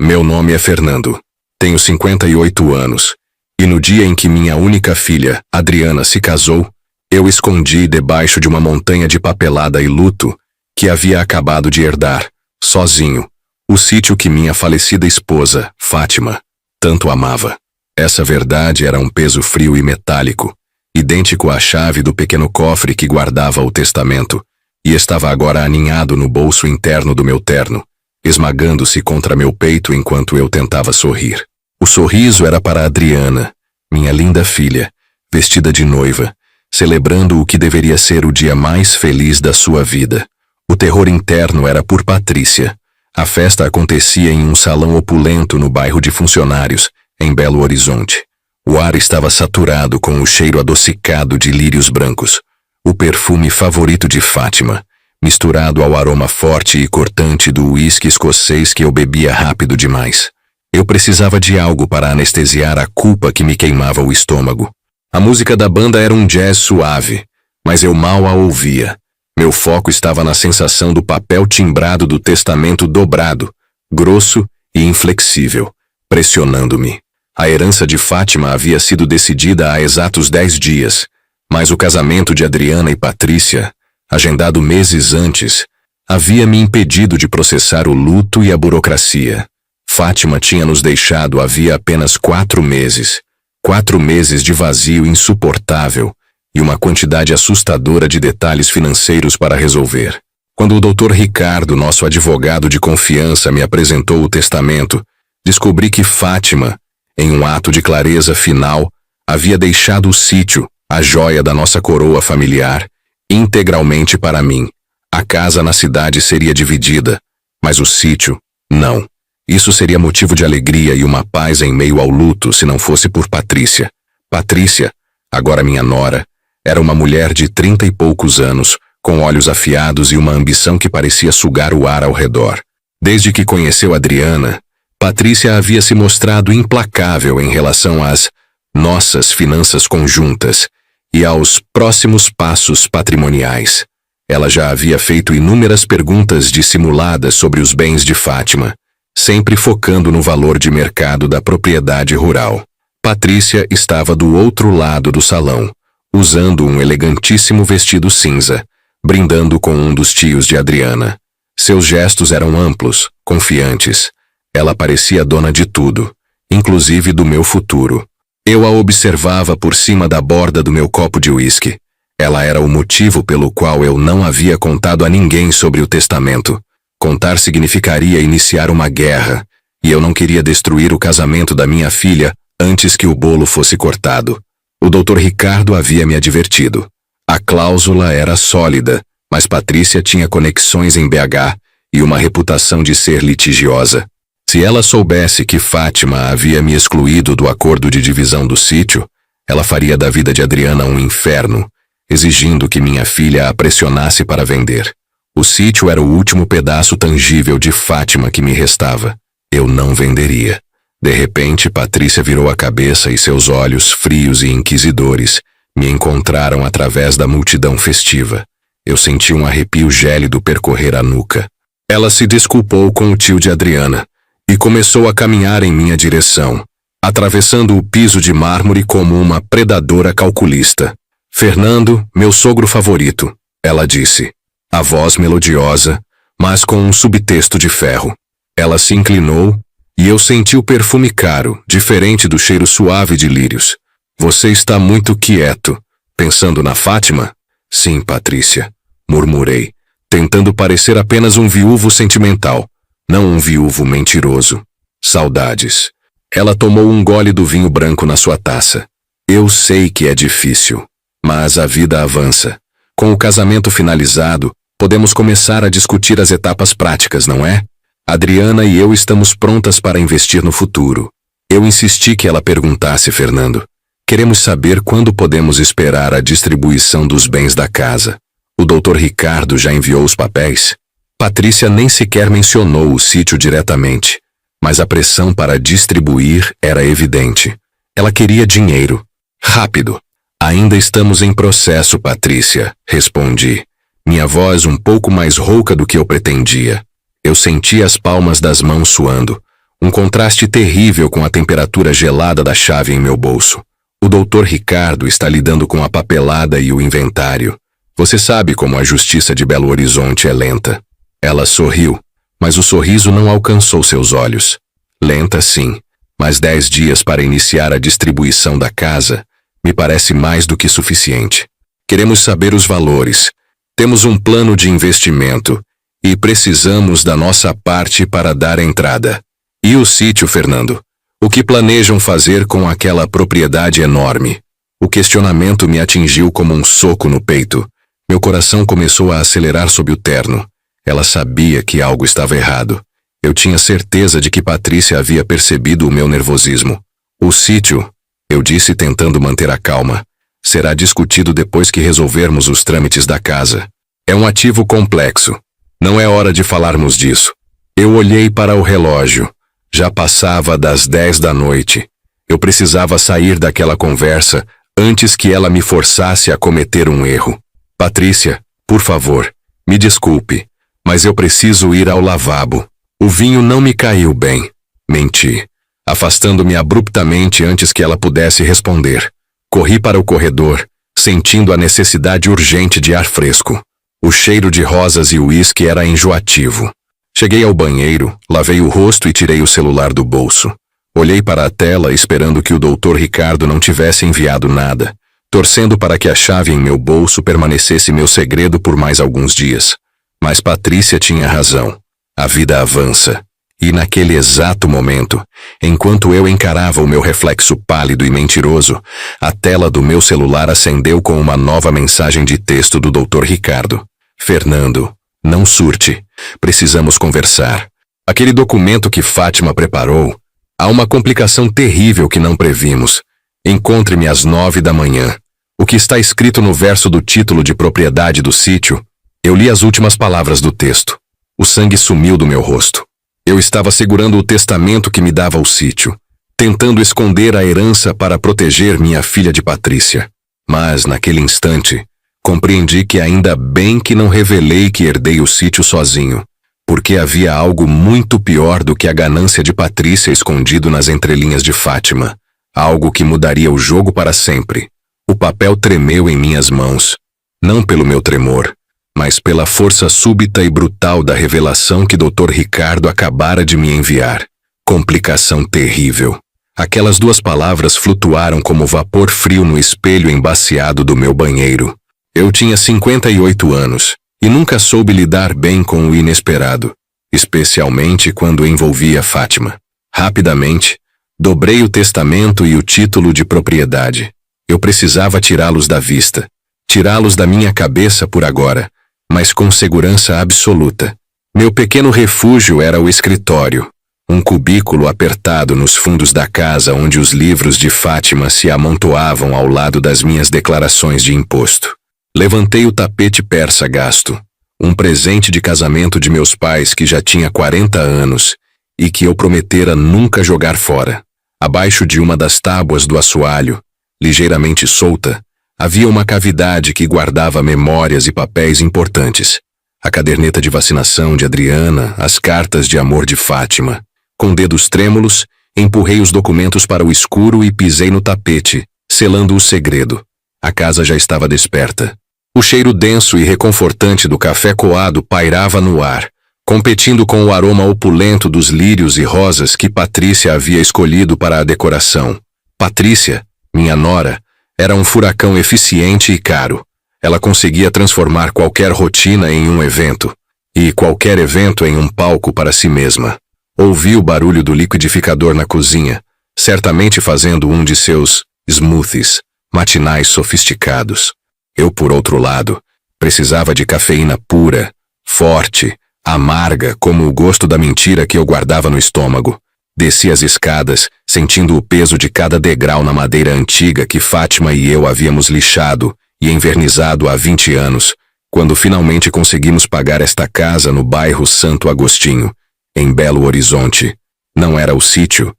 Meu nome é Fernando. Tenho 58 anos. E no dia em que minha única filha, Adriana, se casou, eu escondi debaixo de uma montanha de papelada e luto que havia acabado de herdar, sozinho, o sítio que minha falecida esposa, Fátima, tanto amava. Essa verdade era um peso frio e metálico, idêntico à chave do pequeno cofre que guardava o testamento, e estava agora aninhado no bolso interno do meu terno, esmagando-se contra meu peito enquanto eu tentava sorrir. O sorriso era para Adriana, minha linda filha, vestida de noiva, celebrando o que deveria ser o dia mais feliz da sua vida. O terror interno era por Patrícia. A festa acontecia em um salão opulento no bairro de Funcionários, em Belo Horizonte. O ar estava saturado com o cheiro adocicado de lírios brancos, o perfume favorito de Fátima, misturado ao aroma forte e cortante do uísque escocês que eu bebia rápido demais. Eu precisava de algo para anestesiar a culpa que me queimava o estômago. A música da banda era um jazz suave, mas eu mal a ouvia. Meu foco estava na sensação do papel timbrado do testamento dobrado, grosso e inflexível, pressionando-me. A herança de Fátima havia sido decidida há exatos 10 dias, mas o casamento de Adriana e Patrícia, agendado meses antes, havia me impedido de processar o luto e a burocracia. Fátima tinha nos deixado havia apenas 4 meses. 4 meses de vazio insuportável e uma quantidade assustadora de detalhes financeiros para resolver. Quando o Dr. Ricardo, nosso advogado de confiança, me apresentou o testamento, descobri que Fátima, em um ato de clareza final, havia deixado o sítio, a joia da nossa coroa familiar, integralmente para mim. A casa na cidade seria dividida, mas o sítio, não. Isso seria motivo de alegria e uma paz em meio ao luto se não fosse por Patrícia. Patrícia, agora minha nora, era uma mulher de 30 e poucos anos, com olhos afiados e uma ambição que parecia sugar o ar ao redor. Desde que conheceu Adriana, Patrícia havia se mostrado implacável em relação às nossas finanças conjuntas e aos próximos passos patrimoniais. Ela já havia feito inúmeras perguntas dissimuladas sobre os bens de Fátima, sempre focando no valor de mercado da propriedade rural. Patrícia estava do outro lado do salão, usando um elegantíssimo vestido cinza, brindando com um dos tios de Adriana. Seus gestos eram amplos, confiantes. Ela parecia dona de tudo, inclusive do meu futuro. Eu a observava por cima da borda do meu copo de uísque. Ela era o motivo pelo qual eu não havia contado a ninguém sobre o testamento. Contar significaria iniciar uma guerra, e eu não queria destruir o casamento da minha filha antes que o bolo fosse cortado. O Dr. Ricardo havia me advertido. A cláusula era sólida, mas Patrícia tinha conexões em BH e uma reputação de ser litigiosa. Se ela soubesse que Fátima havia me excluído do acordo de divisão do sítio, ela faria da vida de Adriana um inferno, exigindo que minha filha a pressionasse para vender. O sítio era o último pedaço tangível de Fátima que me restava. Eu não venderia. De repente, Patrícia virou a cabeça e seus olhos, frios e inquisidores, me encontraram através da multidão festiva. Eu senti um arrepio gélido percorrer a nuca. Ela se desculpou com o tio de Adriana e começou a caminhar em minha direção, atravessando o piso de mármore como uma predadora calculista. Fernando, meu sogro favorito, ela disse. A voz melodiosa, mas com um subtexto de ferro. Ela se inclinou, e eu senti o perfume caro, diferente do cheiro suave de lírios. Você está muito quieto, pensando na Fátima? Sim, Patrícia, murmurei, tentando parecer apenas um viúvo sentimental, não um viúvo mentiroso. Saudades. Ela tomou um gole do vinho branco na sua taça. Eu sei que é difícil, mas a vida avança. Com o casamento finalizado, podemos começar a discutir as etapas práticas, não é? Adriana e eu estamos prontas para investir no futuro. Eu insisti que ela perguntasse, Fernando. Queremos saber quando podemos esperar a distribuição dos bens da casa. O Dr. Ricardo já enviou os papéis? Patrícia nem sequer mencionou o sítio diretamente, mas a pressão para distribuir era evidente. Ela queria dinheiro. Rápido. Ainda estamos em processo, Patrícia, respondi. Minha voz um pouco mais rouca do que eu pretendia. Eu senti as palmas das mãos suando. Um contraste terrível com a temperatura gelada da chave em meu bolso. O Dr. Ricardo está lidando com a papelada e o inventário. Você sabe como a justiça de Belo Horizonte é lenta. Ela sorriu, mas o sorriso não alcançou seus olhos. Lenta, sim, mas 10 dias para iniciar a distribuição da casa me parece mais do que suficiente. Queremos saber os valores. Temos um plano de investimento e precisamos da nossa parte para dar entrada. E o sítio, Fernando? O que planejam fazer com aquela propriedade enorme? O questionamento me atingiu como um soco no peito. Meu coração começou a acelerar sob o terno. Ela sabia que algo estava errado. Eu tinha certeza de que Patrícia havia percebido o meu nervosismo. O sítio, eu disse tentando manter a calma, será discutido depois que resolvermos os trâmites da casa. É um ativo complexo. Não é hora de falarmos disso. Eu olhei para o relógio. Já passava das 10 da noite. Eu precisava sair daquela conversa antes que ela me forçasse a cometer um erro. Patrícia, por favor, me desculpe, mas eu preciso ir ao lavabo. O vinho não me caiu bem. Menti, afastando-me abruptamente antes que ela pudesse responder. Corri para o corredor, sentindo a necessidade urgente de ar fresco. O cheiro de rosas e uísque era enjoativo. Cheguei ao banheiro, lavei o rosto e tirei o celular do bolso. Olhei para a tela esperando que o Dr. Ricardo não tivesse enviado nada, torcendo para que a chave em meu bolso permanecesse meu segredo por mais alguns dias. Mas Patrícia tinha razão. A vida avança. E naquele exato momento, enquanto eu encarava o meu reflexo pálido e mentiroso, a tela do meu celular acendeu com uma nova mensagem de texto do Dr. Ricardo. Fernando, não surte. Precisamos conversar. Aquele documento que Fátima preparou, há uma complicação terrível que não previmos. Encontre-me às 9 da manhã. O que está escrito no verso do título de propriedade do sítio? Eu li as últimas palavras do texto. O sangue sumiu do meu rosto. Eu estava segurando o testamento que me dava o sítio, tentando esconder a herança para proteger minha filha de Patrícia. Mas, naquele instante, compreendi que ainda bem que não revelei que herdei o sítio sozinho, porque havia algo muito pior do que a ganância de Patrícia escondido nas entrelinhas de Fátima, algo que mudaria o jogo para sempre. O papel tremeu em minhas mãos, não pelo meu tremor, mas pela força súbita e brutal da revelação que Dr. Ricardo acabara de me enviar. Complicação terrível. Aquelas 2 palavras flutuaram como vapor frio no espelho embaciado do meu banheiro. Eu tinha 58 anos e nunca soube lidar bem com o inesperado, especialmente quando envolvia Fátima. Rapidamente, dobrei o testamento e o título de propriedade. Eu precisava tirá-los da vista, tirá-los da minha cabeça por agora, mas com segurança absoluta. Meu pequeno refúgio era o escritório, um cubículo apertado nos fundos da casa onde os livros de Fátima se amontoavam ao lado das minhas declarações de imposto. Levantei o tapete persa gasto, um presente de casamento de meus pais que já tinha 40 anos e que eu prometera nunca jogar fora. Abaixo de uma das tábuas do assoalho, ligeiramente solta, havia uma cavidade que guardava memórias e papéis importantes. A caderneta de vacinação de Adriana, as cartas de amor de Fátima. Com dedos trêmulos, empurrei os documentos para o escuro e pisei no tapete, selando o segredo. A casa já estava desperta. O cheiro denso e reconfortante do café coado pairava no ar, competindo com o aroma opulento dos lírios e rosas que Patrícia havia escolhido para a decoração. Patrícia, minha nora, era um furacão eficiente e caro. Ela conseguia transformar qualquer rotina em um evento, e qualquer evento em um palco para si mesma. Ouvi o barulho do liquidificador na cozinha, certamente fazendo um de seus smoothies matinais sofisticados. Eu, por outro lado, precisava de cafeína pura, forte, amarga como o gosto da mentira que eu guardava no estômago. Desci as escadas, sentindo o peso de cada degrau na madeira antiga que Fátima e eu havíamos lixado e envernizado há 20 anos, quando finalmente conseguimos pagar esta casa no bairro Santo Agostinho, em Belo Horizonte. Não era o sítio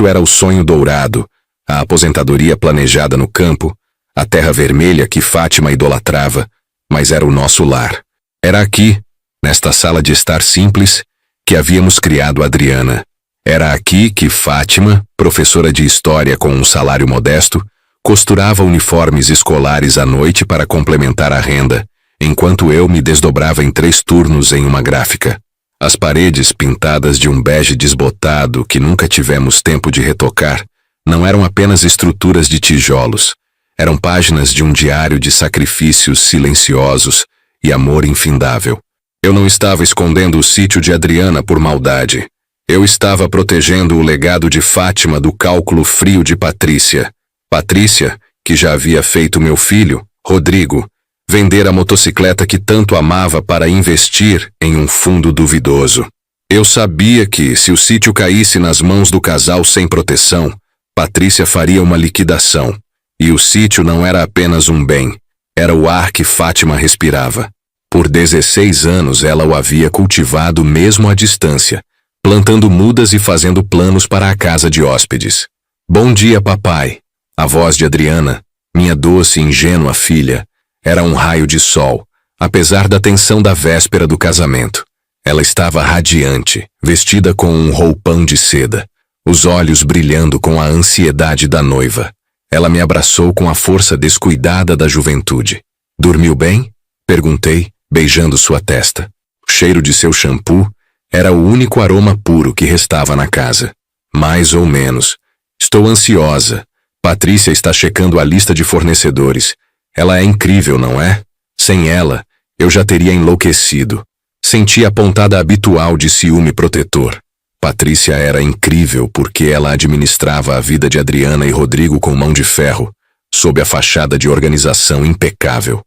era o sonho dourado, a aposentadoria planejada no campo, a terra vermelha que Fátima idolatrava, mas era o nosso lar. Era aqui, nesta sala de estar simples, que havíamos criado Adriana. Era aqui que Fátima, professora de história com um salário modesto, costurava uniformes escolares à noite para complementar a renda, enquanto eu me desdobrava em 3 turnos em uma gráfica. As paredes, pintadas de um bege desbotado que nunca tivemos tempo de retocar, não eram apenas estruturas de tijolos. Eram páginas de um diário de sacrifícios silenciosos e amor infindável. Eu não estava escondendo o sítio de Adriana por maldade. Eu estava protegendo o legado de Fátima do cálculo frio de Patrícia. Patrícia, que já havia feito meu filho, Rodrigo, vender a motocicleta que tanto amava para investir em um fundo duvidoso. Eu sabia que, se o sítio caísse nas mãos do casal sem proteção, Patrícia faria uma liquidação. E o sítio não era apenas um bem, era o ar que Fátima respirava. Por 16 anos ela o havia cultivado mesmo à distância, plantando mudas e fazendo planos para a casa de hóspedes. Bom dia, papai. A voz de Adriana, minha doce e ingênua filha, era um raio de sol, apesar da tensão da véspera do casamento. Ela estava radiante, vestida com um roupão de seda, os olhos brilhando com a ansiedade da noiva. Ela me abraçou com a força descuidada da juventude. Dormiu bem? Perguntei, beijando sua testa. O cheiro de seu shampoo era o único aroma puro que restava na casa. Mais ou menos. Estou ansiosa. Patrícia está checando a lista de fornecedores. Ela é incrível, não é? Sem ela, eu já teria enlouquecido. Senti a pontada habitual de ciúme protetor. Patrícia era incrível porque ela administrava a vida de Adriana e Rodrigo com mão de ferro, sob a fachada de organização impecável.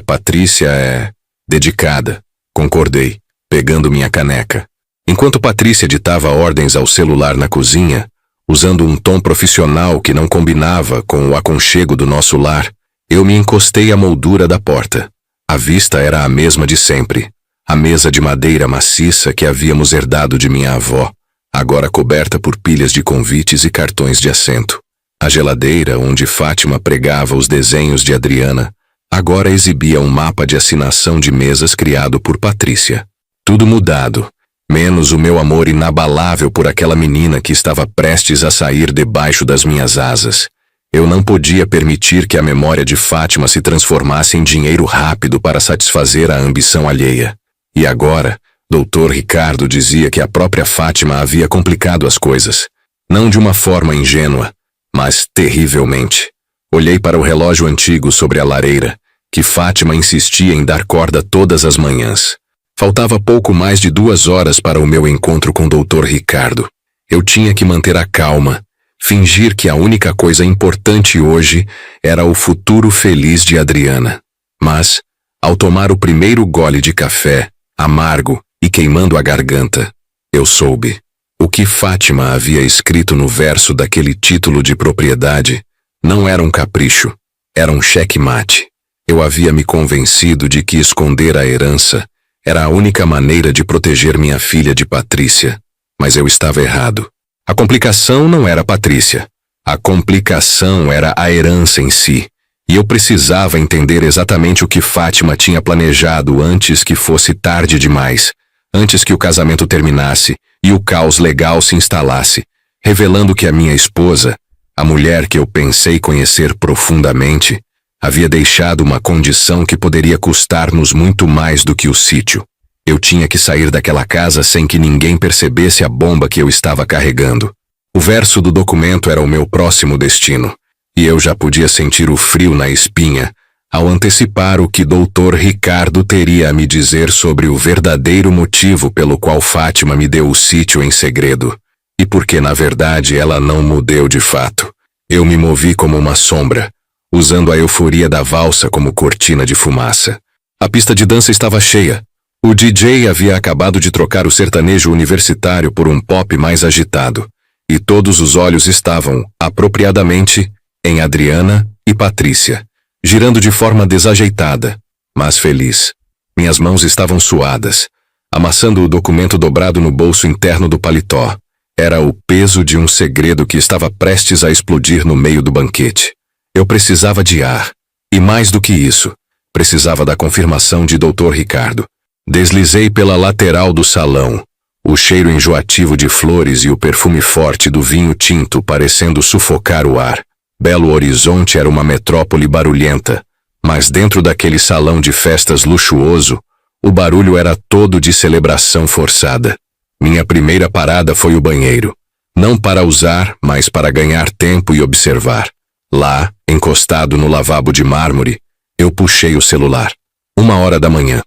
Patrícia é dedicada, concordei, pegando minha caneca. Enquanto Patrícia ditava ordens ao celular na cozinha, usando um tom profissional que não combinava com o aconchego do nosso lar, eu me encostei à moldura da porta. A vista era a mesma de sempre. A mesa de madeira maciça que havíamos herdado de minha avó, agora coberta por pilhas de convites e cartões de assento. A geladeira, onde Fátima pregava os desenhos de Adriana, agora exibia um mapa de assinação de mesas criado por Patrícia. Tudo mudado, menos o meu amor inabalável por aquela menina que estava prestes a sair debaixo das minhas asas. Eu não podia permitir que a memória de Fátima se transformasse em dinheiro rápido para satisfazer a ambição alheia. E agora, Dr. Ricardo dizia que a própria Fátima havia complicado as coisas. Não de uma forma ingênua, mas terrivelmente. Olhei para o relógio antigo sobre a lareira, que Fátima insistia em dar corda todas as manhãs. Faltava pouco mais de 2 horas para o meu encontro com Dr. Ricardo. Eu tinha que manter a calma, fingir que a única coisa importante hoje era o futuro feliz de Adriana. Mas, ao tomar o primeiro gole de café, amargo e queimando a garganta, eu soube. O que Fátima havia escrito no verso daquele título de propriedade não era um capricho, era um checkmate. Eu havia me convencido de que esconder a herança era a única maneira de proteger minha filha de Patrícia, mas eu estava errado. A complicação não era Patrícia. A complicação era a herança em si, e eu precisava entender exatamente o que Fátima tinha planejado antes que fosse tarde demais, antes que o casamento terminasse e o caos legal se instalasse, revelando que a minha esposa, a mulher que eu pensei conhecer profundamente, havia deixado uma condição que poderia custar-nos muito mais do que o sítio. Eu tinha que sair daquela casa sem que ninguém percebesse a bomba que eu estava carregando. O verso do documento era o meu próximo destino, e eu já podia sentir o frio na espinha ao antecipar o que Dr. Ricardo teria a me dizer sobre o verdadeiro motivo pelo qual Fátima me deu o sítio em segredo, e porque na verdade ela não me deu de fato. Eu me movi como uma sombra, usando a euforia da valsa como cortina de fumaça. A pista de dança estava cheia. O DJ havia acabado de trocar o sertanejo universitário por um pop mais agitado, e todos os olhos estavam, apropriadamente, em Adriana e Patrícia, girando de forma desajeitada, mas feliz. Minhas mãos estavam suadas, amassando o documento dobrado no bolso interno do paletó. Era o peso de um segredo que estava prestes a explodir no meio do banquete. Eu precisava de ar, e mais do que isso, precisava da confirmação de Dr. Ricardo. Deslizei pela lateral do salão, o cheiro enjoativo de flores e o perfume forte do vinho tinto parecendo sufocar o ar. Belo Horizonte era uma metrópole barulhenta, mas dentro daquele salão de festas luxuoso, o barulho era todo de celebração forçada. Minha primeira parada foi o banheiro. Não para usar, mas para ganhar tempo e observar. Lá, encostado no lavabo de mármore, eu puxei o celular. 1h da manhã.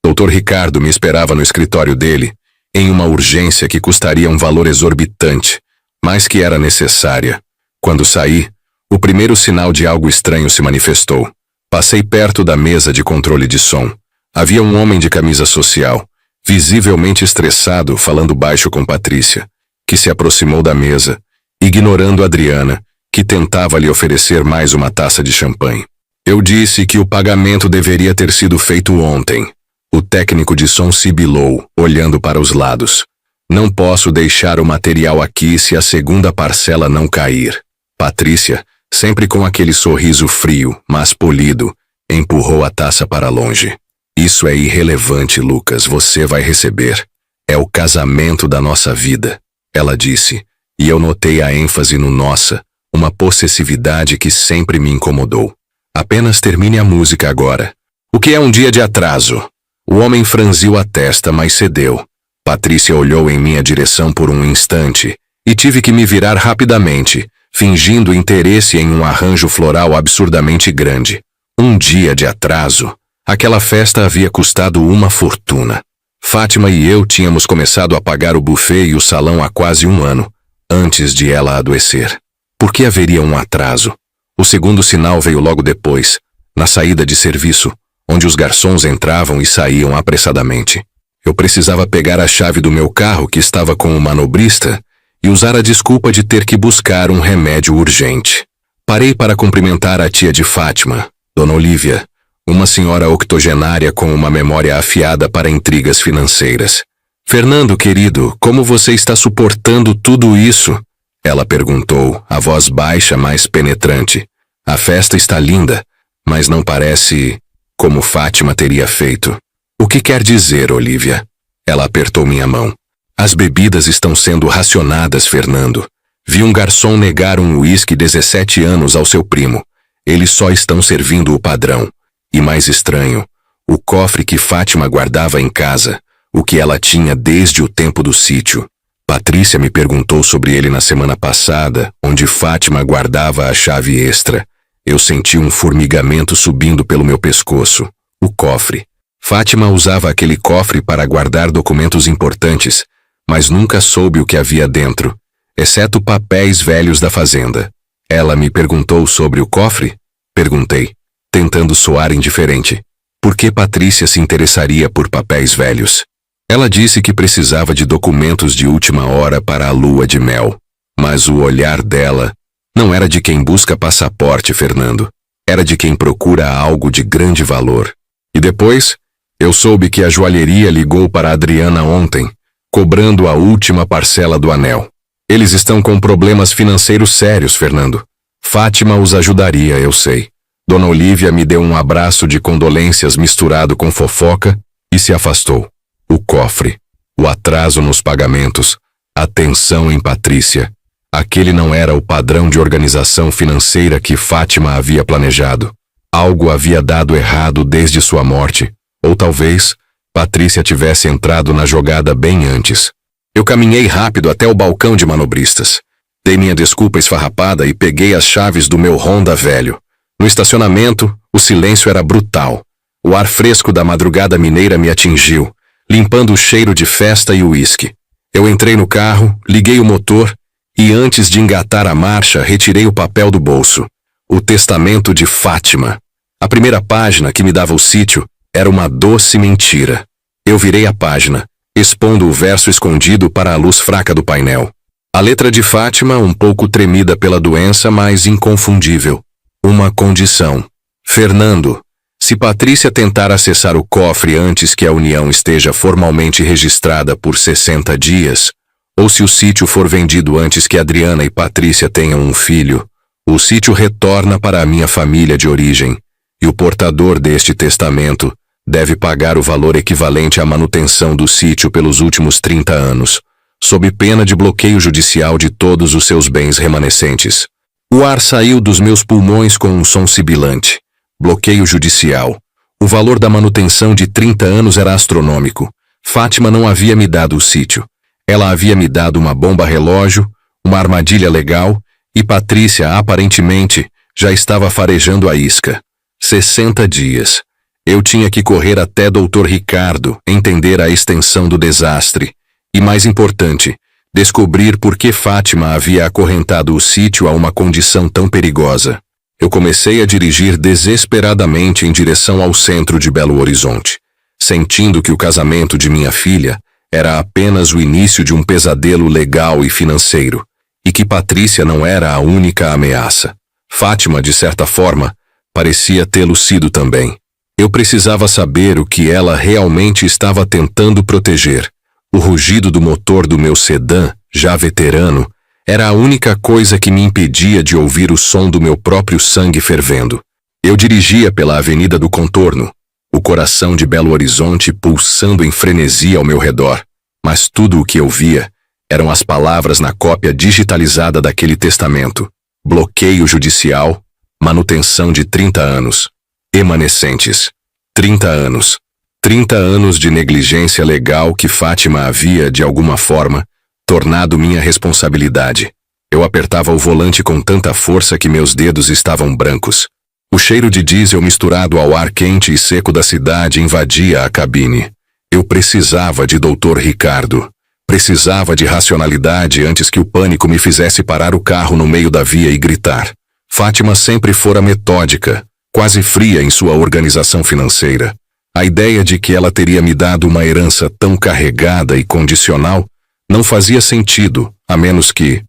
Dr. Ricardo me esperava no escritório dele, em uma urgência que custaria um valor exorbitante, mas que era necessária. Quando saí, o primeiro sinal de algo estranho se manifestou. Passei perto da mesa de controle de som. Havia um homem de camisa social, visivelmente estressado, falando baixo com Patrícia, que se aproximou da mesa, ignorando Adriana, que tentava lhe oferecer mais uma taça de champanhe. Eu disse que o pagamento deveria ter sido feito ontem. O técnico de som sibilou, olhando para os lados. Não posso deixar o material aqui se a segunda parcela não cair. Patrícia, sempre com aquele sorriso frio, mas polido, empurrou a taça para longe. Isso é irrelevante, Lucas, você vai receber. É o casamento da nossa vida, ela disse, e eu notei a ênfase no nossa, uma possessividade que sempre me incomodou. Apenas termine a música agora. O que é um dia de atraso? O homem franziu a testa, mas cedeu. Patrícia olhou em minha direção por um instante, e tive que me virar rapidamente, fingindo interesse em um arranjo floral absurdamente grande. Um dia de atraso. Aquela festa havia custado uma fortuna. Fátima e eu tínhamos começado a pagar o buffet e o salão há quase um ano, antes de ela adoecer. Por que haveria um atraso? O segundo sinal veio logo depois, na saída de serviço, onde os garçons entravam e saíam apressadamente. Eu precisava pegar a chave do meu carro, que estava com o manobrista, e usar a desculpa de ter que buscar um remédio urgente. Parei para cumprimentar a tia de Fátima, Dona Olívia, uma senhora octogenária com uma memória afiada para intrigas financeiras. Fernando, querido, como você está suportando tudo isso? Ela perguntou, a voz baixa, mas penetrante. A festa está linda, mas não parece como Fátima teria feito. O que quer dizer, Olívia? Ela apertou minha mão. As bebidas estão sendo racionadas, Fernando. Vi um garçom negar um uísque 17 anos ao seu primo. Eles só estão servindo o padrão. E mais estranho, o cofre que Fátima guardava em casa, o que ela tinha desde o tempo do sítio. Patrícia me perguntou sobre ele na semana passada, onde Fátima guardava a chave extra. Eu senti um formigamento subindo pelo meu pescoço. O cofre. Fátima usava aquele cofre para guardar documentos importantes, mas nunca soube o que havia dentro, exceto papéis velhos da fazenda. Ela me perguntou sobre o cofre? Perguntei, tentando soar indiferente. Por que Patrícia se interessaria por papéis velhos? Ela disse que precisava de documentos de última hora para a lua de mel. Mas o olhar dela não era de quem busca passaporte, Fernando. Era de quem procura algo de grande valor. E depois, eu soube que a joalheria ligou para a Adriana ontem, cobrando a última parcela do anel. Eles estão com problemas financeiros sérios, Fernando. Fátima os ajudaria, eu sei. Dona Olívia me deu um abraço de condolências misturado com fofoca e se afastou. O cofre, o atraso nos pagamentos, a tensão em Patrícia. Aquele não era o padrão de organização financeira que Fátima havia planejado. Algo havia dado errado desde sua morte, ou talvez Patrícia tivesse entrado na jogada bem antes. Eu caminhei rápido até o balcão de manobristas. Dei minha desculpa esfarrapada e peguei as chaves do meu Honda velho. No estacionamento, o silêncio era brutal. O ar fresco da madrugada mineira me atingiu, limpando o cheiro de festa e uísque. Eu entrei no carro, liguei o motor e antes de engatar a marcha, retirei o papel do bolso. O testamento de Fátima. A primeira página que me dava o sítio era uma doce mentira. Eu virei a página, expondo o verso escondido para a luz fraca do painel. A letra de Fátima, um pouco tremida pela doença, mas inconfundível. Uma condição. Fernando, se Patrícia tentar acessar o cofre antes que a união esteja formalmente registrada por 60 dias, ou se o sítio for vendido antes que Adriana e Patrícia tenham um filho, o sítio retorna para a minha família de origem, e o portador deste testamento Deve pagar o valor equivalente à manutenção do sítio pelos últimos 30 anos, sob pena de bloqueio judicial de todos os seus bens remanescentes. O ar saiu dos meus pulmões com um som sibilante. Bloqueio judicial. O valor da manutenção de 30 anos era astronômico. Fátima não havia me dado o sítio. Ela havia me dado uma bomba relógio, uma armadilha legal, e Patrícia, aparentemente, já estava farejando a isca. 60 dias. Eu tinha que correr até Dr. Ricardo, entender a extensão do desastre. E mais importante, descobrir por que Fátima havia acorrentado o sítio a uma condição tão perigosa. Eu comecei a dirigir desesperadamente em direção ao centro de Belo Horizonte, sentindo que o casamento de minha filha era apenas o início de um pesadelo legal e financeiro, e que Patrícia não era a única ameaça. Fátima, de certa forma, parecia tê-lo sido também. Eu precisava saber o que ela realmente estava tentando proteger. O rugido do motor do meu sedã, já veterano, era a única coisa que me impedia de ouvir o som do meu próprio sangue fervendo. Eu dirigia pela Avenida do Contorno, o coração de Belo Horizonte pulsando em frenesi ao meu redor, mas tudo o que eu via eram as palavras na cópia digitalizada daquele testamento: bloqueio judicial, manutenção de 30 anos, emanescentes. 30 anos. 30 anos de negligência legal que Fátima havia, de alguma forma, tornado minha responsabilidade. Eu apertava o volante com tanta força que meus dedos estavam brancos. O cheiro de diesel misturado ao ar quente e seco da cidade invadia a cabine. Eu precisava de Dr. Ricardo. Precisava de racionalidade antes que o pânico me fizesse parar o carro no meio da via e gritar. Fátima sempre fora metódica, quase fria em sua organização financeira. A ideia de que ela teria me dado uma herança tão carregada e condicional não fazia sentido, a menos que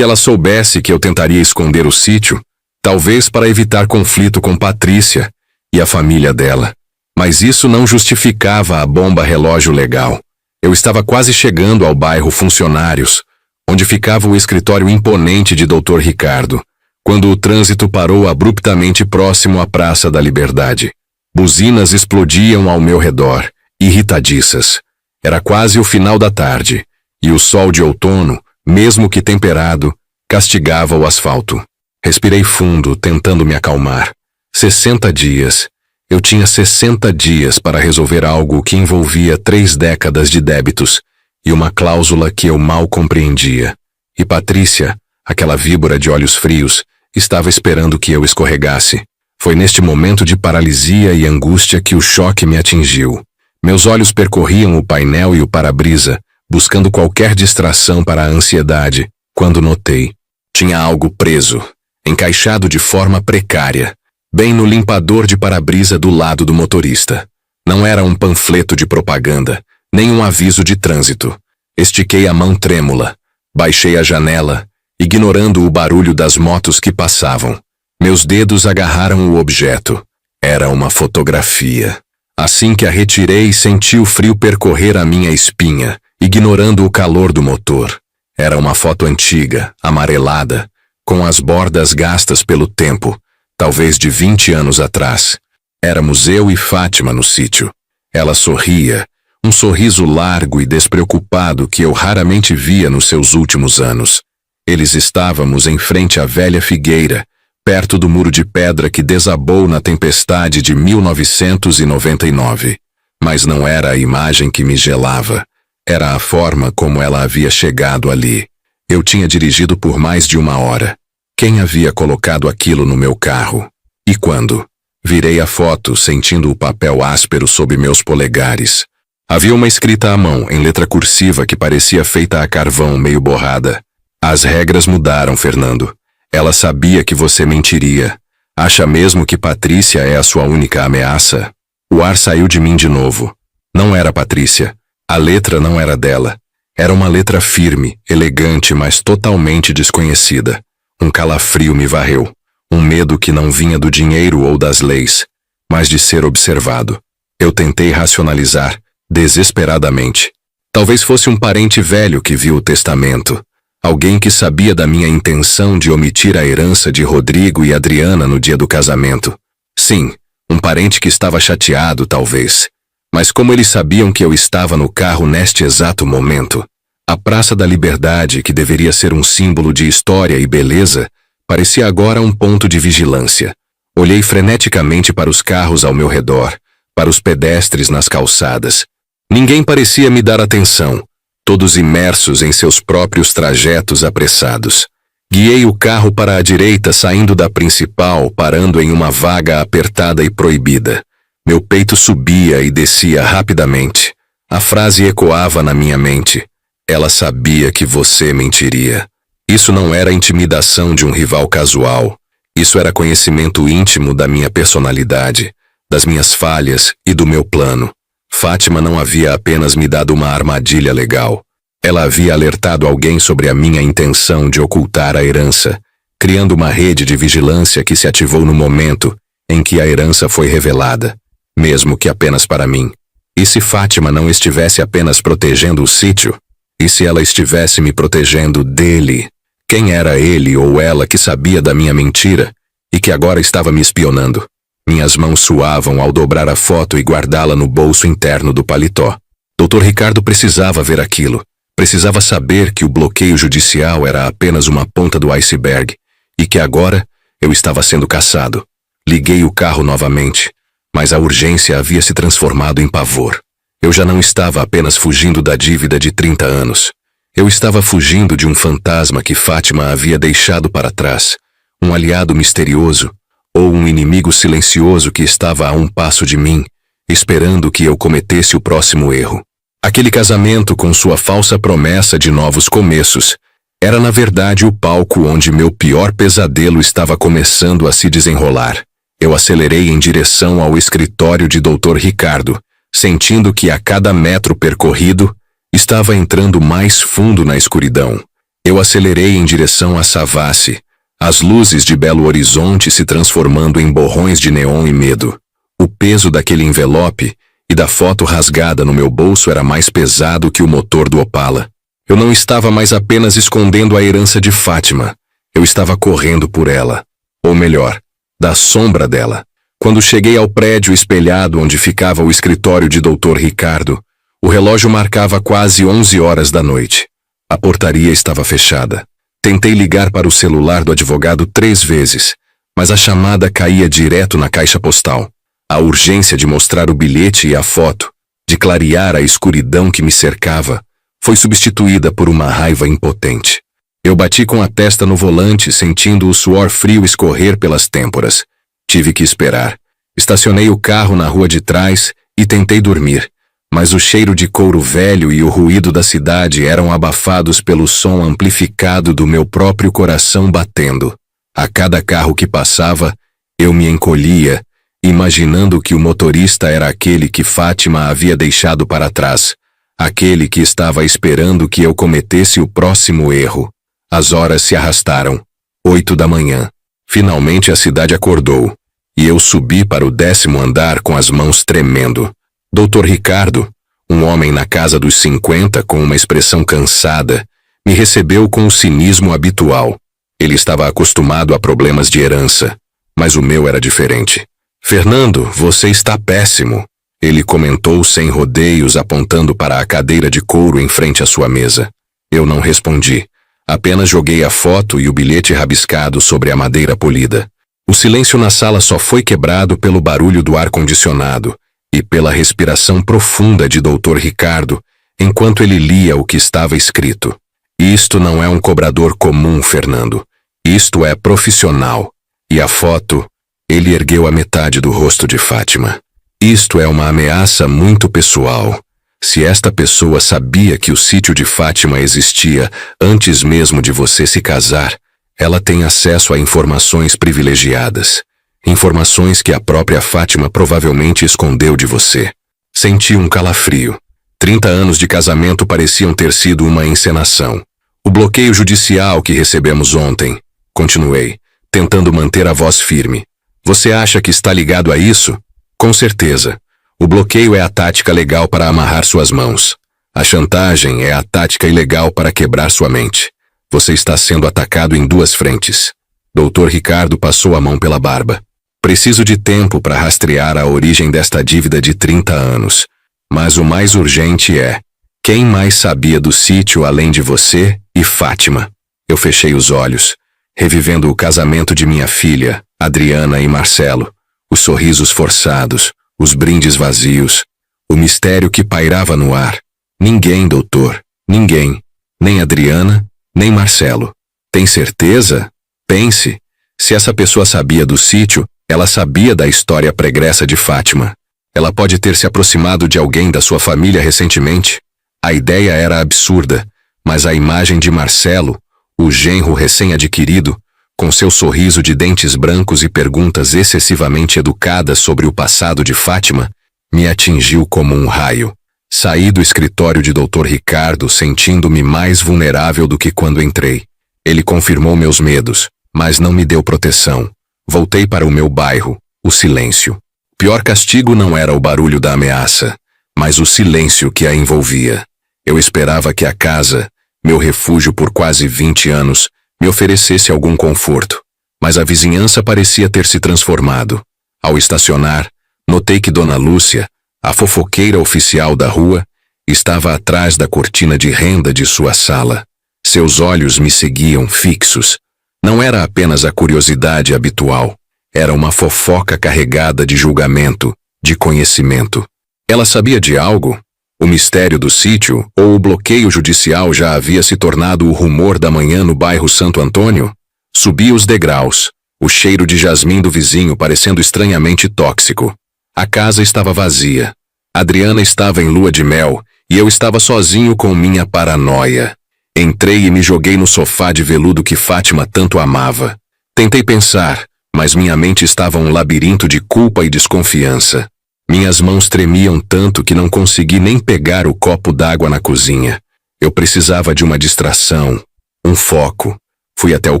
ela soubesse que eu tentaria esconder o sítio, talvez para evitar conflito com Patrícia e a família dela. Mas isso não justificava a bomba relógio legal. Eu estava quase chegando ao bairro Funcionários, onde ficava o escritório imponente de Dr. Ricardo, quando o trânsito parou abruptamente próximo à Praça da Liberdade. Buzinas explodiam ao meu redor, irritadiças. Era quase o final da tarde, e o sol de outono, mesmo que temperado, castigava o asfalto. Respirei fundo, tentando me acalmar. 60 dias. Eu tinha 60 dias para resolver algo que envolvia 3 décadas de débitos e uma cláusula que eu mal compreendia. E Patrícia, aquela víbora de olhos frios, estava esperando que eu escorregasse. Foi neste momento de paralisia e angústia que o choque me atingiu. Meus olhos percorriam o painel e o para-brisa, buscando qualquer distração para a ansiedade, quando notei. Tinha algo preso, encaixado de forma precária, bem no limpador de para-brisa do lado do motorista. Não era um panfleto de propaganda, nem um aviso de trânsito. Estiquei a mão trêmula, baixei a janela, ignorando o barulho das motos que passavam. Meus dedos agarraram o objeto. Era uma fotografia. Assim que a retirei, senti o frio percorrer a minha espinha, ignorando o calor do motor. Era uma foto antiga, amarelada, com as bordas gastas pelo tempo, talvez de 20 anos atrás. Éramos eu e Fátima no sítio. Ela sorria, um sorriso largo e despreocupado que eu raramente via nos seus últimos anos. Eles estávamos em frente à velha figueira, perto do muro de pedra que desabou na tempestade de 1999. Mas não era a imagem que me gelava. Era a forma como ela havia chegado ali. Eu tinha dirigido por mais de 1 hora. Quem havia colocado aquilo no meu carro? E quando? Virei a foto, sentindo o papel áspero sob meus polegares. Havia uma escrita à mão, em letra cursiva que parecia feita a carvão, meio borrada. As regras mudaram, Fernando. Ela sabia que você mentiria. Acha mesmo que Patrícia é a sua única ameaça? O ar saiu de mim de novo. Não era Patrícia. A letra não era dela. Era uma letra firme, elegante, mas totalmente desconhecida. Um calafrio me varreu. Um medo que não vinha do dinheiro ou das leis, mas de ser observado. Eu tentei racionalizar, desesperadamente. Talvez fosse um parente velho que viu o testamento. Alguém que sabia da minha intenção de omitir a herança de Rodrigo e Adriana no dia do casamento. Sim, Um parente que estava chateado, talvez. Mas como eles sabiam que eu estava no carro neste exato momento, a Praça da Liberdade, que deveria ser um símbolo de história e beleza, parecia agora um ponto de vigilância. Olhei freneticamente para os carros ao meu redor, para os pedestres nas calçadas. Ninguém parecia me dar atenção, todos imersos em seus próprios trajetos apressados. Guiei o carro para a direita, saindo da principal, parando em uma vaga apertada e proibida. Meu peito subia e descia rapidamente. A frase ecoava na minha mente. Ela sabia que você mentiria. Isso não era intimidação de um rival casual. Isso era conhecimento íntimo da minha personalidade, das minhas falhas e do meu plano. Fátima não havia apenas me dado uma armadilha legal. Ela havia alertado alguém sobre a minha intenção de ocultar a herança, criando uma rede de vigilância que se ativou no momento em que a herança foi revelada, mesmo que apenas para mim. E se Fátima não estivesse apenas protegendo o sítio? E se ela estivesse me protegendo dele? Quem era ele ou ela que sabia da minha mentira e que agora estava me espionando? Minhas mãos suavam ao dobrar a foto e guardá-la no bolso interno do paletó. Dr. Ricardo precisava ver aquilo. Precisava saber que o bloqueio judicial era apenas uma ponta do iceberg e que agora eu estava sendo caçado. Liguei o carro novamente, mas a urgência havia se transformado em pavor. Eu já não estava apenas fugindo da dívida de 30 anos. Eu estava fugindo de um fantasma que Fátima havia deixado para trás, um aliado misterioso ou um inimigo silencioso que estava a um passo de mim, esperando que eu cometesse o próximo erro. Aquele casamento com sua falsa promessa de novos começos era na verdade o palco onde meu pior pesadelo estava começando a se desenrolar. Eu acelerei em direção ao escritório de Dr. Ricardo, sentindo que a cada metro percorrido estava entrando mais fundo na escuridão. Eu acelerei em direção a Savassi, as luzes de Belo Horizonte se transformando em borrões de neon e medo. O peso daquele envelope e da foto rasgada no meu bolso era mais pesado que o motor do Opala. Eu não estava mais apenas escondendo a herança de Fátima. Eu estava correndo por ela. Ou melhor, da sombra dela. Quando cheguei ao prédio espelhado onde ficava o escritório de Dr. Ricardo, o relógio marcava quase 11 horas da noite. A portaria estava fechada. Tentei ligar para o celular do advogado 3 vezes, mas a chamada caía direto na caixa postal. A urgência de mostrar o bilhete e a foto, de clarear a escuridão que me cercava, foi substituída por uma raiva impotente. Eu bati com a testa no volante, sentindo o suor frio escorrer pelas têmporas. Tive que esperar. Estacionei o carro na rua de trás e tentei dormir, mas o cheiro de couro velho e o ruído da cidade eram abafados pelo som amplificado do meu próprio coração batendo. A cada carro que passava, eu me encolhia, imaginando que o motorista era aquele que Fátima havia deixado para trás, aquele que estava esperando que eu cometesse o próximo erro. As horas se arrastaram. 8 da manhã. Finalmente a cidade acordou, e eu subi para o 10º andar com as mãos tremendo. Dr. Ricardo, um homem na casa dos 50 com uma expressão cansada, me recebeu com o cinismo habitual. Ele estava acostumado a problemas de herança, mas o meu era diferente. "Fernando, você está péssimo", ele comentou sem rodeios, apontando para a cadeira de couro em frente à sua mesa. Eu não respondi. Apenas joguei a foto e o bilhete rabiscado sobre a madeira polida. O silêncio na sala só foi quebrado pelo barulho do ar-condicionado e pela respiração profunda de Dr. Ricardo enquanto ele lia o que estava escrito. "Isto não é um cobrador comum, Fernando. Isto é profissional." E a foto, ele ergueu a metade do rosto de Fátima. "Isto é uma ameaça muito pessoal. Se esta pessoa sabia que o sítio de Fátima existia antes mesmo de você se casar, ela tem acesso a informações privilegiadas. Informações que a própria Fátima provavelmente escondeu de você." Senti um calafrio. 30 anos de casamento pareciam ter sido uma encenação. "O bloqueio judicial que recebemos ontem", continuei, tentando manter a voz firme. "Você acha que está ligado a isso? Com certeza. O bloqueio é a tática legal para amarrar suas mãos. A chantagem é a tática ilegal para quebrar sua mente. Você está sendo atacado em 2 frentes." Dr. Ricardo passou a mão pela barba. Preciso de tempo para rastrear a origem desta dívida de 30 anos. Mas o mais urgente é: quem mais sabia do sítio além de você e Fátima? Eu fechei os olhos, revivendo o casamento de minha filha, Adriana e Marcelo, os sorrisos forçados, os brindes vazios, o mistério que pairava no ar. Ninguém, doutor, ninguém, nem Adriana, nem Marcelo. Tem certeza? Pense, se essa pessoa sabia do sítio, ela sabia da história pregressa de Fátima. Ela pode ter se aproximado de alguém da sua família recentemente. A ideia era absurda, mas a imagem de Marcelo, o genro recém-adquirido, com seu sorriso de dentes brancos e perguntas excessivamente educadas sobre o passado de Fátima, me atingiu como um raio. Saí do escritório de Dr. Ricardo sentindo-me mais vulnerável do que quando entrei. Ele confirmou meus medos, mas não me deu proteção. Voltei para o meu bairro, o silêncio. O pior castigo não era o barulho da ameaça, mas o silêncio que a envolvia. Eu esperava que a casa, meu refúgio por quase 20 anos, me oferecesse algum conforto, mas a vizinhança parecia ter se transformado. Ao estacionar, notei que Dona Lúcia, a fofoqueira oficial da rua, estava atrás da cortina de renda de sua sala. Seus olhos me seguiam fixos. Não era apenas a curiosidade habitual, era uma fofoca carregada de julgamento, de conhecimento. Ela sabia de algo? O mistério do sítio ou o bloqueio judicial já havia se tornado o rumor da manhã no bairro Santo Antônio? Subi os degraus, o cheiro de jasmim do vizinho parecendo estranhamente tóxico. A casa estava vazia. Adriana estava em lua de mel e eu estava sozinho com minha paranoia. Entrei e me joguei no sofá de veludo que Fátima tanto amava. Tentei pensar, mas minha mente estava um labirinto de culpa e desconfiança. Minhas mãos tremiam tanto que não consegui nem pegar o copo d'água na cozinha. Eu precisava de uma distração, um foco. Fui até o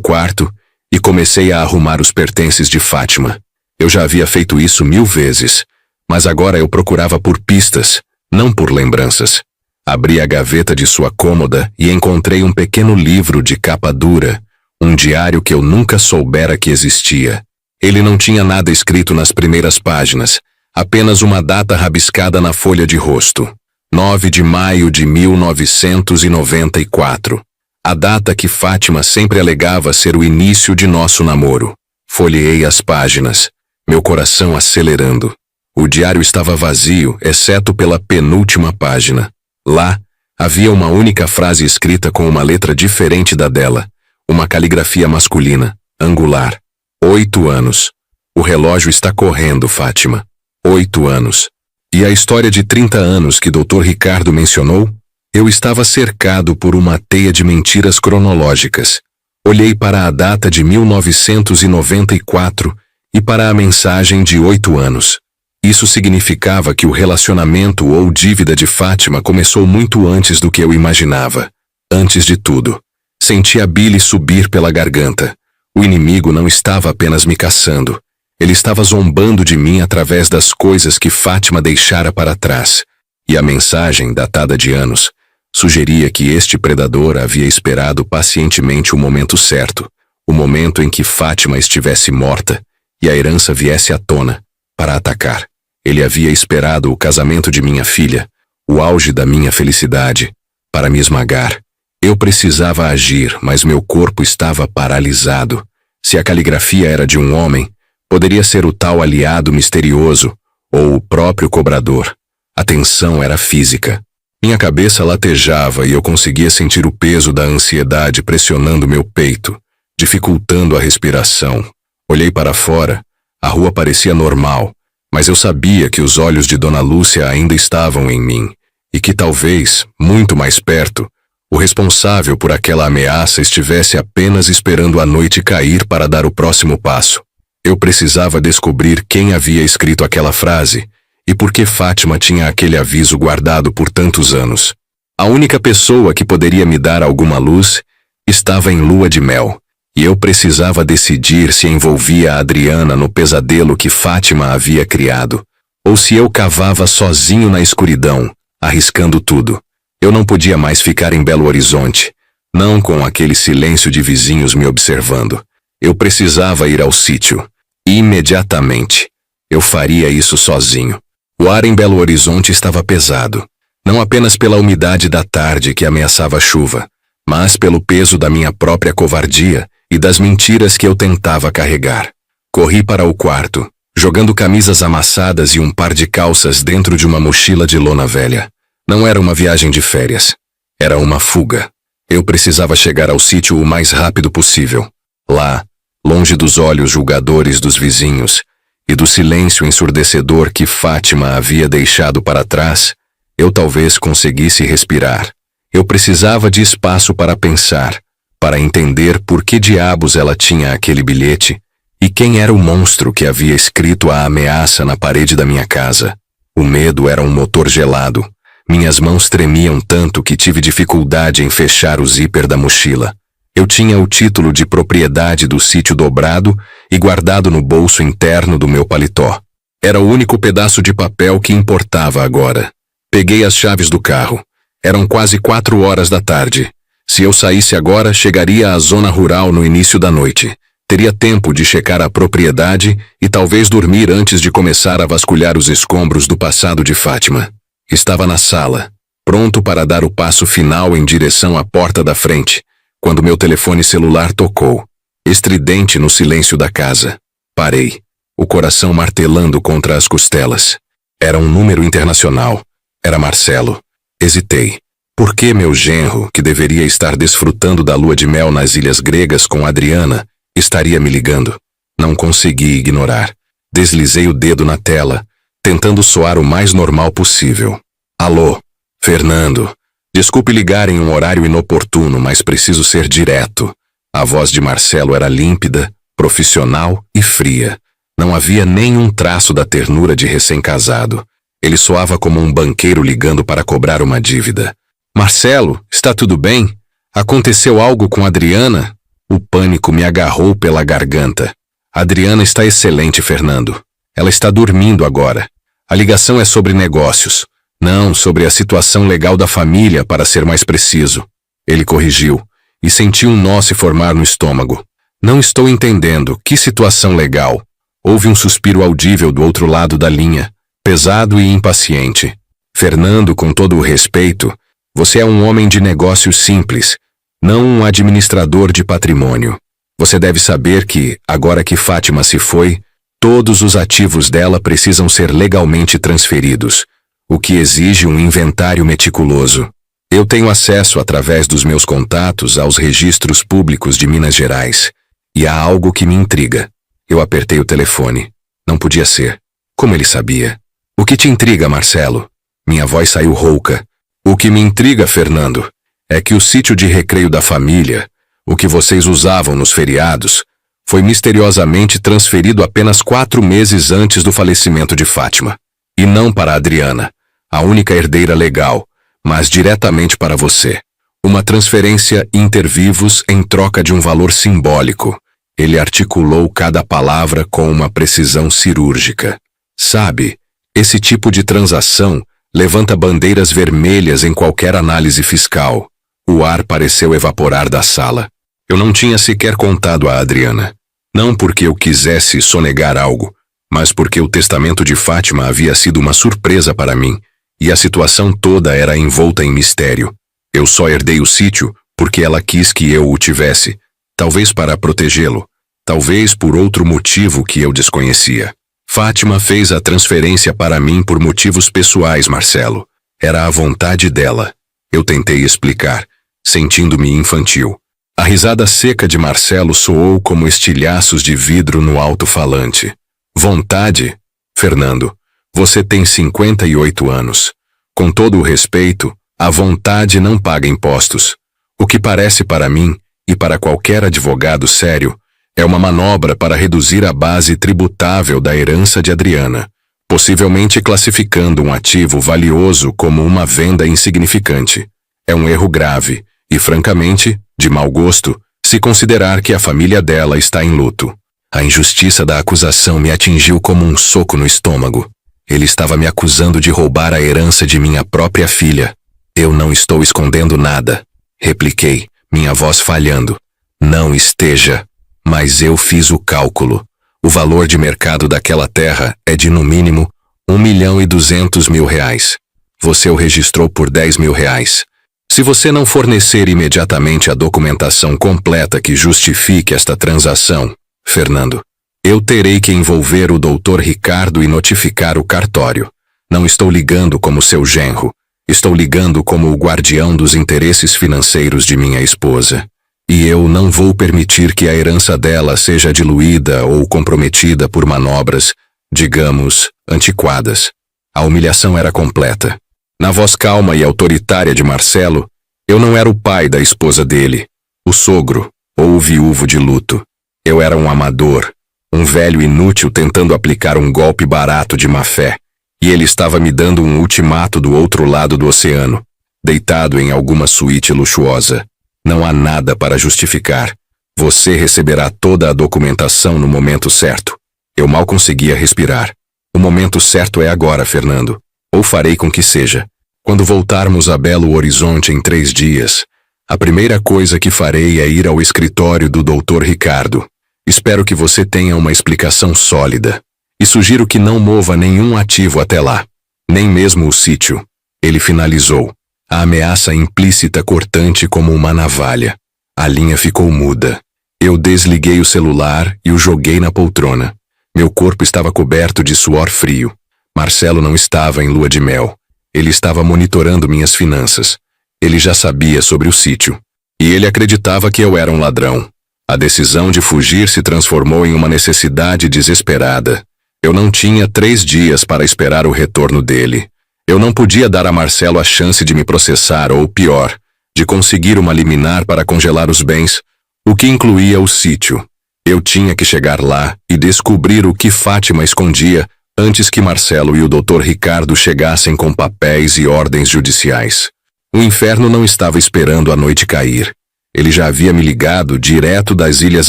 quarto e comecei a arrumar os pertences de Fátima. Eu já havia feito isso 1000 vezes, mas agora eu procurava por pistas, não por lembranças. Abri a gaveta de sua cômoda e encontrei um pequeno livro de capa dura, um diário que eu nunca soubera que existia. Ele não tinha nada escrito nas primeiras páginas, apenas uma data rabiscada na folha de rosto. 9 de maio de 1994. A data que Fátima sempre alegava ser o início de nosso namoro. Folheei as páginas, meu coração acelerando. O diário estava vazio, exceto pela penúltima página. Lá, havia uma única frase escrita com uma letra diferente da dela, uma caligrafia masculina, angular. 8 anos. O relógio está correndo, Fátima. 8 anos. E a história de 30 anos que Dr. Ricardo mencionou? Eu estava cercado por uma teia de mentiras cronológicas. Olhei para a data de 1994 e para a mensagem de 8 anos. Isso significava que o relacionamento ou dívida de Fátima começou muito antes do que eu imaginava. Antes de tudo, senti a bile subir pela garganta. O inimigo não estava apenas me caçando. Ele estava zombando de mim através das coisas que Fátima deixara para trás. E a mensagem, datada de anos, sugeria que este predador havia esperado pacientemente o momento certo, o momento em que Fátima estivesse morta e a herança viesse à tona, para atacar. Ele havia esperado o casamento de minha filha, o auge da minha felicidade, para me esmagar. Eu precisava agir, mas meu corpo estava paralisado. Se a caligrafia era de um homem, poderia ser o tal aliado misterioso, ou o próprio cobrador. A tensão era física. Minha cabeça latejava e eu conseguia sentir o peso da ansiedade pressionando meu peito, dificultando a respiração. Olhei para fora. A rua parecia normal, mas eu sabia que os olhos de Dona Lúcia ainda estavam em mim, e que talvez, muito mais perto, o responsável por aquela ameaça estivesse apenas esperando a noite cair para dar o próximo passo. Eu precisava descobrir quem havia escrito aquela frase e por que Fátima tinha aquele aviso guardado por tantos anos. A única pessoa que poderia me dar alguma luz estava em lua de mel, e eu precisava decidir se envolvia a Adriana no pesadelo que Fátima havia criado, ou se eu cavava sozinho na escuridão, arriscando tudo. Eu não podia mais ficar em Belo Horizonte, não com aquele silêncio de vizinhos me observando. Eu precisava ir ao sítio. Imediatamente. Eu faria isso sozinho. O ar em Belo Horizonte estava pesado, não apenas pela umidade da tarde que ameaçava chuva, mas pelo peso da minha própria covardia e das mentiras que eu tentava carregar. Corri para o quarto, jogando camisas amassadas e um par de calças dentro de uma mochila de lona velha. Não era uma viagem de férias. Era uma fuga. Eu precisava chegar ao sítio o mais rápido possível. Lá, longe dos olhos julgadores dos vizinhos e do silêncio ensurdecedor que Fátima havia deixado para trás, eu talvez conseguisse respirar. Eu precisava de espaço para pensar, para entender por que diabos ela tinha aquele bilhete e quem era o monstro que havia escrito a ameaça na parede da minha casa. O medo era um motor gelado. Minhas mãos tremiam tanto que tive dificuldade em fechar o zíper da mochila. Eu tinha o título de propriedade do sítio dobrado e guardado no bolso interno do meu paletó. Era o único pedaço de papel que importava agora. Peguei as chaves do carro. Eram quase 4 horas da tarde. Se eu saísse agora, chegaria à zona rural no início da noite. Teria tempo de checar a propriedade e talvez dormir antes de começar a vasculhar os escombros do passado de Fátima. Estava na sala, pronto para dar o passo final em direção à porta da frente, quando meu telefone celular tocou, estridente no silêncio da casa. Parei, o coração martelando contra as costelas. Era um número internacional. Era Marcelo. Hesitei. Por que meu genro, que deveria estar desfrutando da lua de mel nas ilhas gregas com Adriana, estaria me ligando? Não consegui ignorar. Deslizei o dedo na tela, tentando soar o mais normal possível. Alô, Fernando. Desculpe ligar em um horário inoportuno, mas preciso ser direto. A voz de Marcelo era límpida, profissional e fria. Não havia nenhum traço da ternura de recém-casado. Ele soava como um banqueiro ligando para cobrar uma dívida. Marcelo, está tudo bem? Aconteceu algo com Adriana? O pânico me agarrou pela garganta. Adriana está excelente, Fernando. Ela está dormindo agora. A ligação é sobre negócios. Não, sobre a situação legal da família, para ser mais preciso. Ele corrigiu, e senti um nó se formar no estômago. Não estou entendendo. Que situação legal? Houve um suspiro audível do outro lado da linha, pesado e impaciente. Fernando, com todo o respeito, você é um homem de negócios simples, não um administrador de patrimônio. Você deve saber que, agora que Fátima se foi, todos os ativos dela precisam ser legalmente transferidos, o que exige um inventário meticuloso. Eu tenho acesso através dos meus contatos aos registros públicos de Minas Gerais, e há algo que me intriga. Eu apertei o telefone. Não podia ser. Como ele sabia? O que te intriga, Marcelo? Minha voz saiu rouca. O que me intriga, Fernando, é que o sítio de recreio da família, o que vocês usavam nos feriados, foi misteriosamente transferido apenas 4 meses antes do falecimento de Fátima. E não para Adriana, a única herdeira legal, mas diretamente para você. Uma transferência inter vivos em troca de um valor simbólico. Ele articulou cada palavra com uma precisão cirúrgica. Sabe, esse tipo de transação levanta bandeiras vermelhas em qualquer análise fiscal. O ar pareceu evaporar da sala. Eu não tinha sequer contado a Adriana. Não porque eu quisesse sonegar algo, mas porque o testamento de Fátima havia sido uma surpresa para mim, e a situação toda era envolta em mistério. Eu só herdei o sítio porque ela quis que eu o tivesse, talvez para protegê-lo, talvez por outro motivo que eu desconhecia. Fátima fez a transferência para mim por motivos pessoais, Marcelo. Era a vontade dela. Eu tentei explicar, sentindo-me infantil. A risada seca de Marcelo soou como estilhaços de vidro no alto-falante. Vontade? Fernando, você tem 58 anos. Com todo o respeito, a vontade não paga impostos. O que parece para mim, e para qualquer advogado sério, é uma manobra para reduzir a base tributável da herança de Adriana, possivelmente classificando um ativo valioso como uma venda insignificante. É um erro grave e, francamente, de mau gosto, se considerar que a família dela está em luto. A injustiça da acusação me atingiu como um soco no estômago. Ele estava me acusando de roubar a herança de minha própria filha. Eu não estou escondendo nada, repliquei, minha voz falhando. Não esteja. Mas eu fiz o cálculo. O valor de mercado daquela terra é de, no mínimo, R$ 1.200.000. Você o registrou por R$ 10.000. Se você não fornecer imediatamente a documentação completa que justifique esta transação, Fernando, eu terei que envolver o Dr. Ricardo e notificar o cartório. Não estou ligando como seu genro. Estou ligando como o guardião dos interesses financeiros de minha esposa. E eu não vou permitir que a herança dela seja diluída ou comprometida por manobras, digamos, antiquadas. A humilhação era completa. Na voz calma e autoritária de Marcelo, eu não era o pai da esposa dele, o sogro ou o viúvo de luto. Eu era um amador, um velho inútil tentando aplicar um golpe barato de má-fé. E ele estava me dando um ultimato do outro lado do oceano, deitado em alguma suíte luxuosa. Não há nada para justificar. Você receberá toda a documentação no momento certo. Eu mal conseguia respirar. O momento certo é agora, Fernando. Ou farei com que seja. Quando voltarmos a Belo Horizonte em 3 dias, a primeira coisa que farei é ir ao escritório do Dr. Ricardo. Espero que você tenha uma explicação sólida. E sugiro que não mova nenhum ativo até lá. Nem mesmo o sítio. Ele finalizou. A ameaça implícita cortante como uma navalha. A linha ficou muda. Eu desliguei o celular e o joguei na poltrona. Meu corpo estava coberto de suor frio. Marcelo não estava em lua de mel. Ele estava monitorando minhas finanças. Ele já sabia sobre o sítio. E ele acreditava que eu era um ladrão. A decisão de fugir se transformou em uma necessidade desesperada. Eu não tinha 3 dias para esperar o retorno dele. Eu não podia dar a Marcelo a chance de me processar ou, pior, de conseguir uma liminar para congelar os bens, o que incluía o sítio. Eu tinha que chegar lá e descobrir o que Fátima escondia antes que Marcelo e o Dr. Ricardo chegassem com papéis e ordens judiciais. O inferno não estava esperando a noite cair. Ele já havia me ligado direto das ilhas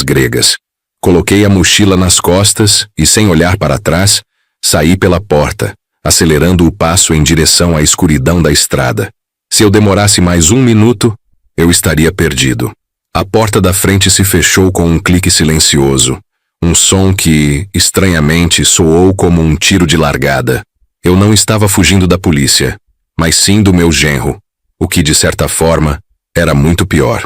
gregas. Coloquei a mochila nas costas e, sem olhar para trás, saí pela porta, acelerando o passo em direção à escuridão da estrada. Se eu demorasse mais 1 minuto, eu estaria perdido. A porta da frente se fechou com um clique silencioso, um som que, estranhamente, soou como um tiro de largada. Eu não estava fugindo da polícia, mas sim do meu genro, o que, de certa forma, era muito pior.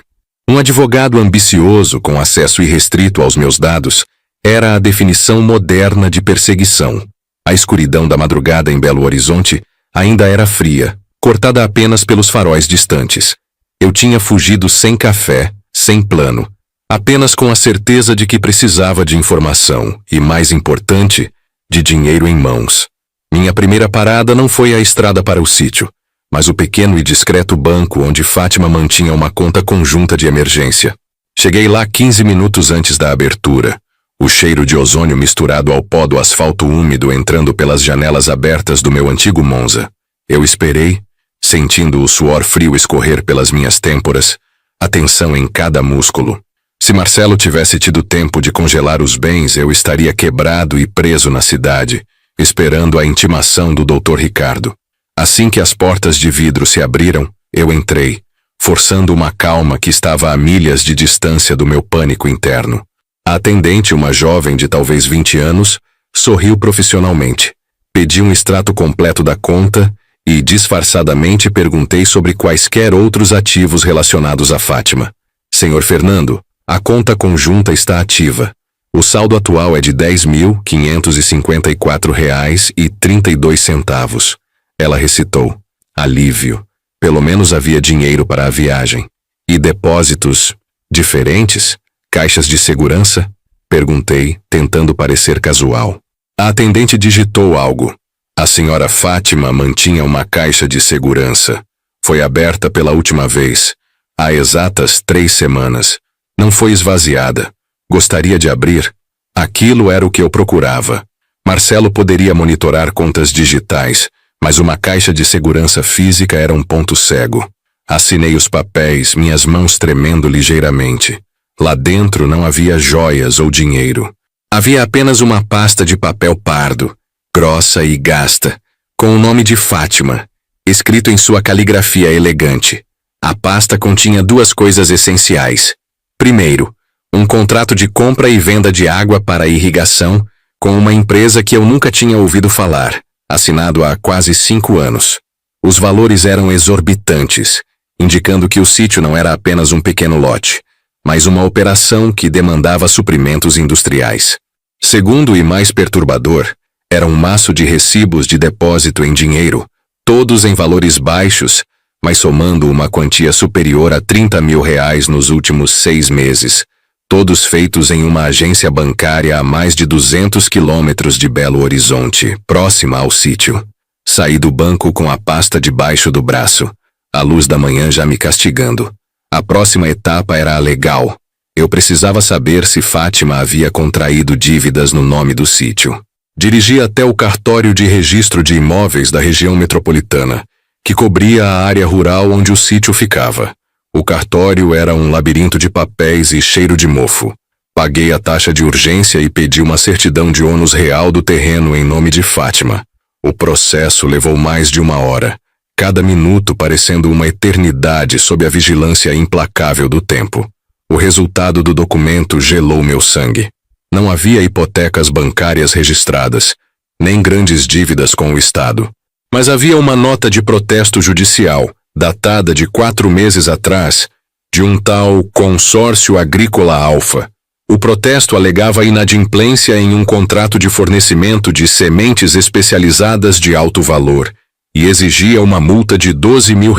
Um advogado ambicioso com acesso irrestrito aos meus dados era a definição moderna de perseguição. A escuridão da madrugada em Belo Horizonte ainda era fria, cortada apenas pelos faróis distantes. Eu tinha fugido sem café, sem plano, apenas com a certeza de que precisava de informação e, mais importante, de dinheiro em mãos. Minha primeira parada não foi a estrada para o sítio, mas o pequeno e discreto banco onde Fátima mantinha uma conta conjunta de emergência. Cheguei lá 15 minutos antes da abertura, o cheiro de ozônio misturado ao pó do asfalto úmido entrando pelas janelas abertas do meu antigo Monza. Eu esperei, sentindo o suor frio escorrer pelas minhas têmporas, a tensão em cada músculo. Se Marcelo tivesse tido tempo de congelar os bens, eu estaria quebrado e preso na cidade, esperando a intimação do Dr. Ricardo. Assim que as portas de vidro se abriram, eu entrei, forçando uma calma que estava a milhas de distância do meu pânico interno. A atendente, uma jovem de talvez 20 anos, sorriu profissionalmente. Pedi um extrato completo da conta e, disfarçadamente, perguntei sobre quaisquer outros ativos relacionados a Fátima. Senhor Fernando, a conta conjunta está ativa. O saldo atual é de R$ 10.554,32. Ela recitou. Alívio. Pelo menos havia dinheiro para a viagem. E depósitos diferentes? Caixas de segurança? Perguntei, tentando parecer casual. A atendente digitou algo. A senhora Fátima mantinha uma caixa de segurança. Foi aberta pela última vez, há exatas 3 semanas. Não foi esvaziada. Gostaria de abrir? Aquilo era o que eu procurava. Marcelo poderia monitorar contas digitais, mas uma caixa de segurança física era um ponto cego. Assinei os papéis, minhas mãos tremendo ligeiramente. Lá dentro não havia joias ou dinheiro. Havia apenas uma pasta de papel pardo, grossa e gasta, com o nome de Fátima, escrito em sua caligrafia elegante. A pasta continha 2 coisas essenciais. Primeiro, Um contrato de compra e venda de água para irrigação com uma empresa que eu nunca tinha ouvido falar, assinado há quase 5 anos. Os valores eram exorbitantes, indicando que o sítio não era apenas um pequeno lote, mas uma operação que demandava suprimentos industriais. Segundo e mais perturbador, era um maço de recibos de depósito em dinheiro, todos em valores baixos, mas somando uma quantia superior a R$30 mil nos últimos 6 meses, todos feitos em uma agência bancária a mais de 200 quilômetros de Belo Horizonte, próxima ao sítio. Saí do banco com a pasta debaixo do braço, a luz da manhã já me castigando. A próxima etapa era a legal. Eu precisava saber se Fátima havia contraído dívidas no nome do sítio. Dirigi até o cartório de registro de imóveis da região metropolitana, que cobria a área rural onde o sítio ficava. O cartório era um labirinto de papéis e cheiro de mofo. Paguei a taxa de urgência e pedi uma certidão de ônus real do terreno em nome de Fátima. O processo levou mais de 1 hora, cada minuto parecendo uma eternidade sob a vigilância implacável do tempo. O resultado do documento gelou meu sangue. Não havia hipotecas bancárias registradas, nem grandes dívidas com o Estado. Mas havia uma nota de protesto judicial, datada de 4 meses atrás, de um tal Consórcio Agrícola Alfa. O protesto alegava inadimplência em um contrato de fornecimento de sementes especializadas de alto valor e exigia uma multa de R$12 mil.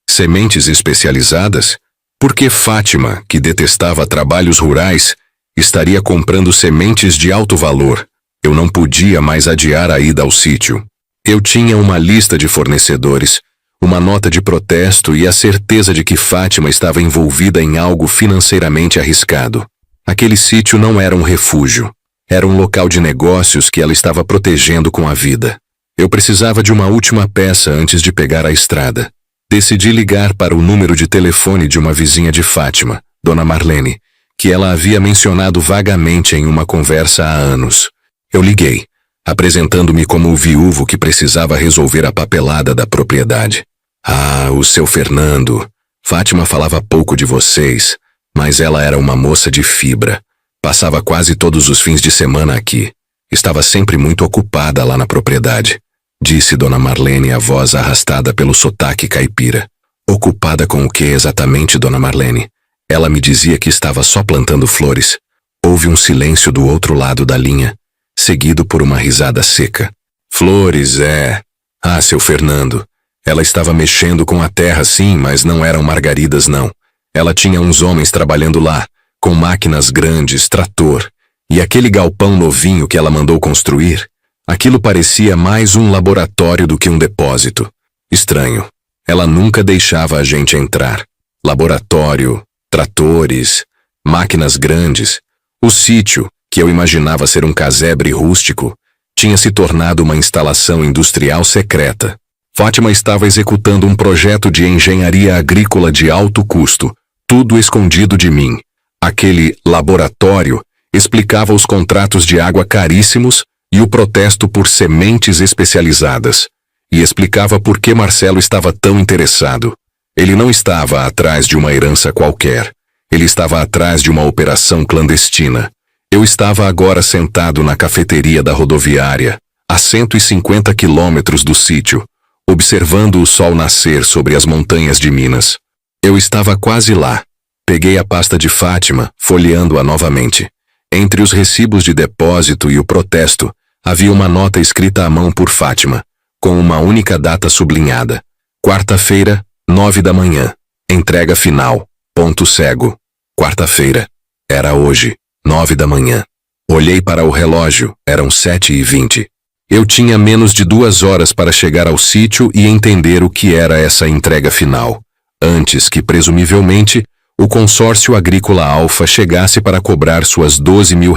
Sementes especializadas? Porque Fátima, que detestava trabalhos rurais, estaria comprando sementes de alto valor. Eu não podia mais adiar a ida ao sítio. Eu tinha uma lista de fornecedores, uma nota de protesto e a certeza de que Fátima estava envolvida em algo financeiramente arriscado. Aquele sítio não era um refúgio. Era um local de negócios que ela estava protegendo com a vida. Eu precisava de uma última peça antes de pegar a estrada. Decidi ligar para o número de telefone de uma vizinha de Fátima, Dona Marlene, que ela havia mencionado vagamente em uma conversa há anos. Eu liguei, apresentando-me como o viúvo que precisava resolver a papelada da propriedade. Ah, o seu Fernando. Fátima falava pouco de vocês, mas ela era uma moça de fibra. Passava quase todos os fins de semana aqui. Estava sempre muito ocupada lá na propriedade, disse Dona Marlene, a voz arrastada pelo sotaque caipira. Ocupada com o que exatamente, Dona Marlene? Ela me dizia que estava só plantando flores. Houve um silêncio do outro lado da linha, seguido por uma risada seca. Flores, é. Ah, seu Fernando. Ela estava mexendo com a terra, sim, mas não eram margaridas, não. Ela tinha uns homens trabalhando lá, com máquinas grandes, trator, e aquele galpão novinho que ela mandou construir, aquilo parecia mais um laboratório do que um depósito. Estranho. Ela nunca deixava a gente entrar. Laboratório, tratores, máquinas grandes. O sítio, que eu imaginava ser um casebre rústico, tinha se tornado uma instalação industrial secreta. Fátima estava executando um projeto de engenharia agrícola de alto custo, tudo escondido de mim. Aquele laboratório explicava os contratos de água caríssimos e o protesto por sementes especializadas. E explicava por que Marcelo estava tão interessado. Ele não estava atrás de uma herança qualquer. Ele estava atrás de uma operação clandestina. Eu estava agora sentado na cafeteria da rodoviária, a 150 quilômetros do sítio, observando o sol nascer sobre as montanhas de Minas. Eu estava quase lá. Peguei a pasta de Fátima, folheando-a novamente. Entre os recibos de depósito e o protesto, havia uma nota escrita à mão por Fátima, com uma única data sublinhada. Quarta-feira, 9 da manhã. Entrega final. Ponto cego. Quarta-feira. Era hoje, 9 da manhã. Olhei para o relógio, eram 7h20. Eu tinha menos de 2 horas para chegar ao sítio e entender o que era essa entrega final, antes que, presumivelmente, o Consórcio Agrícola Alfa chegasse para cobrar suas R$12 mil,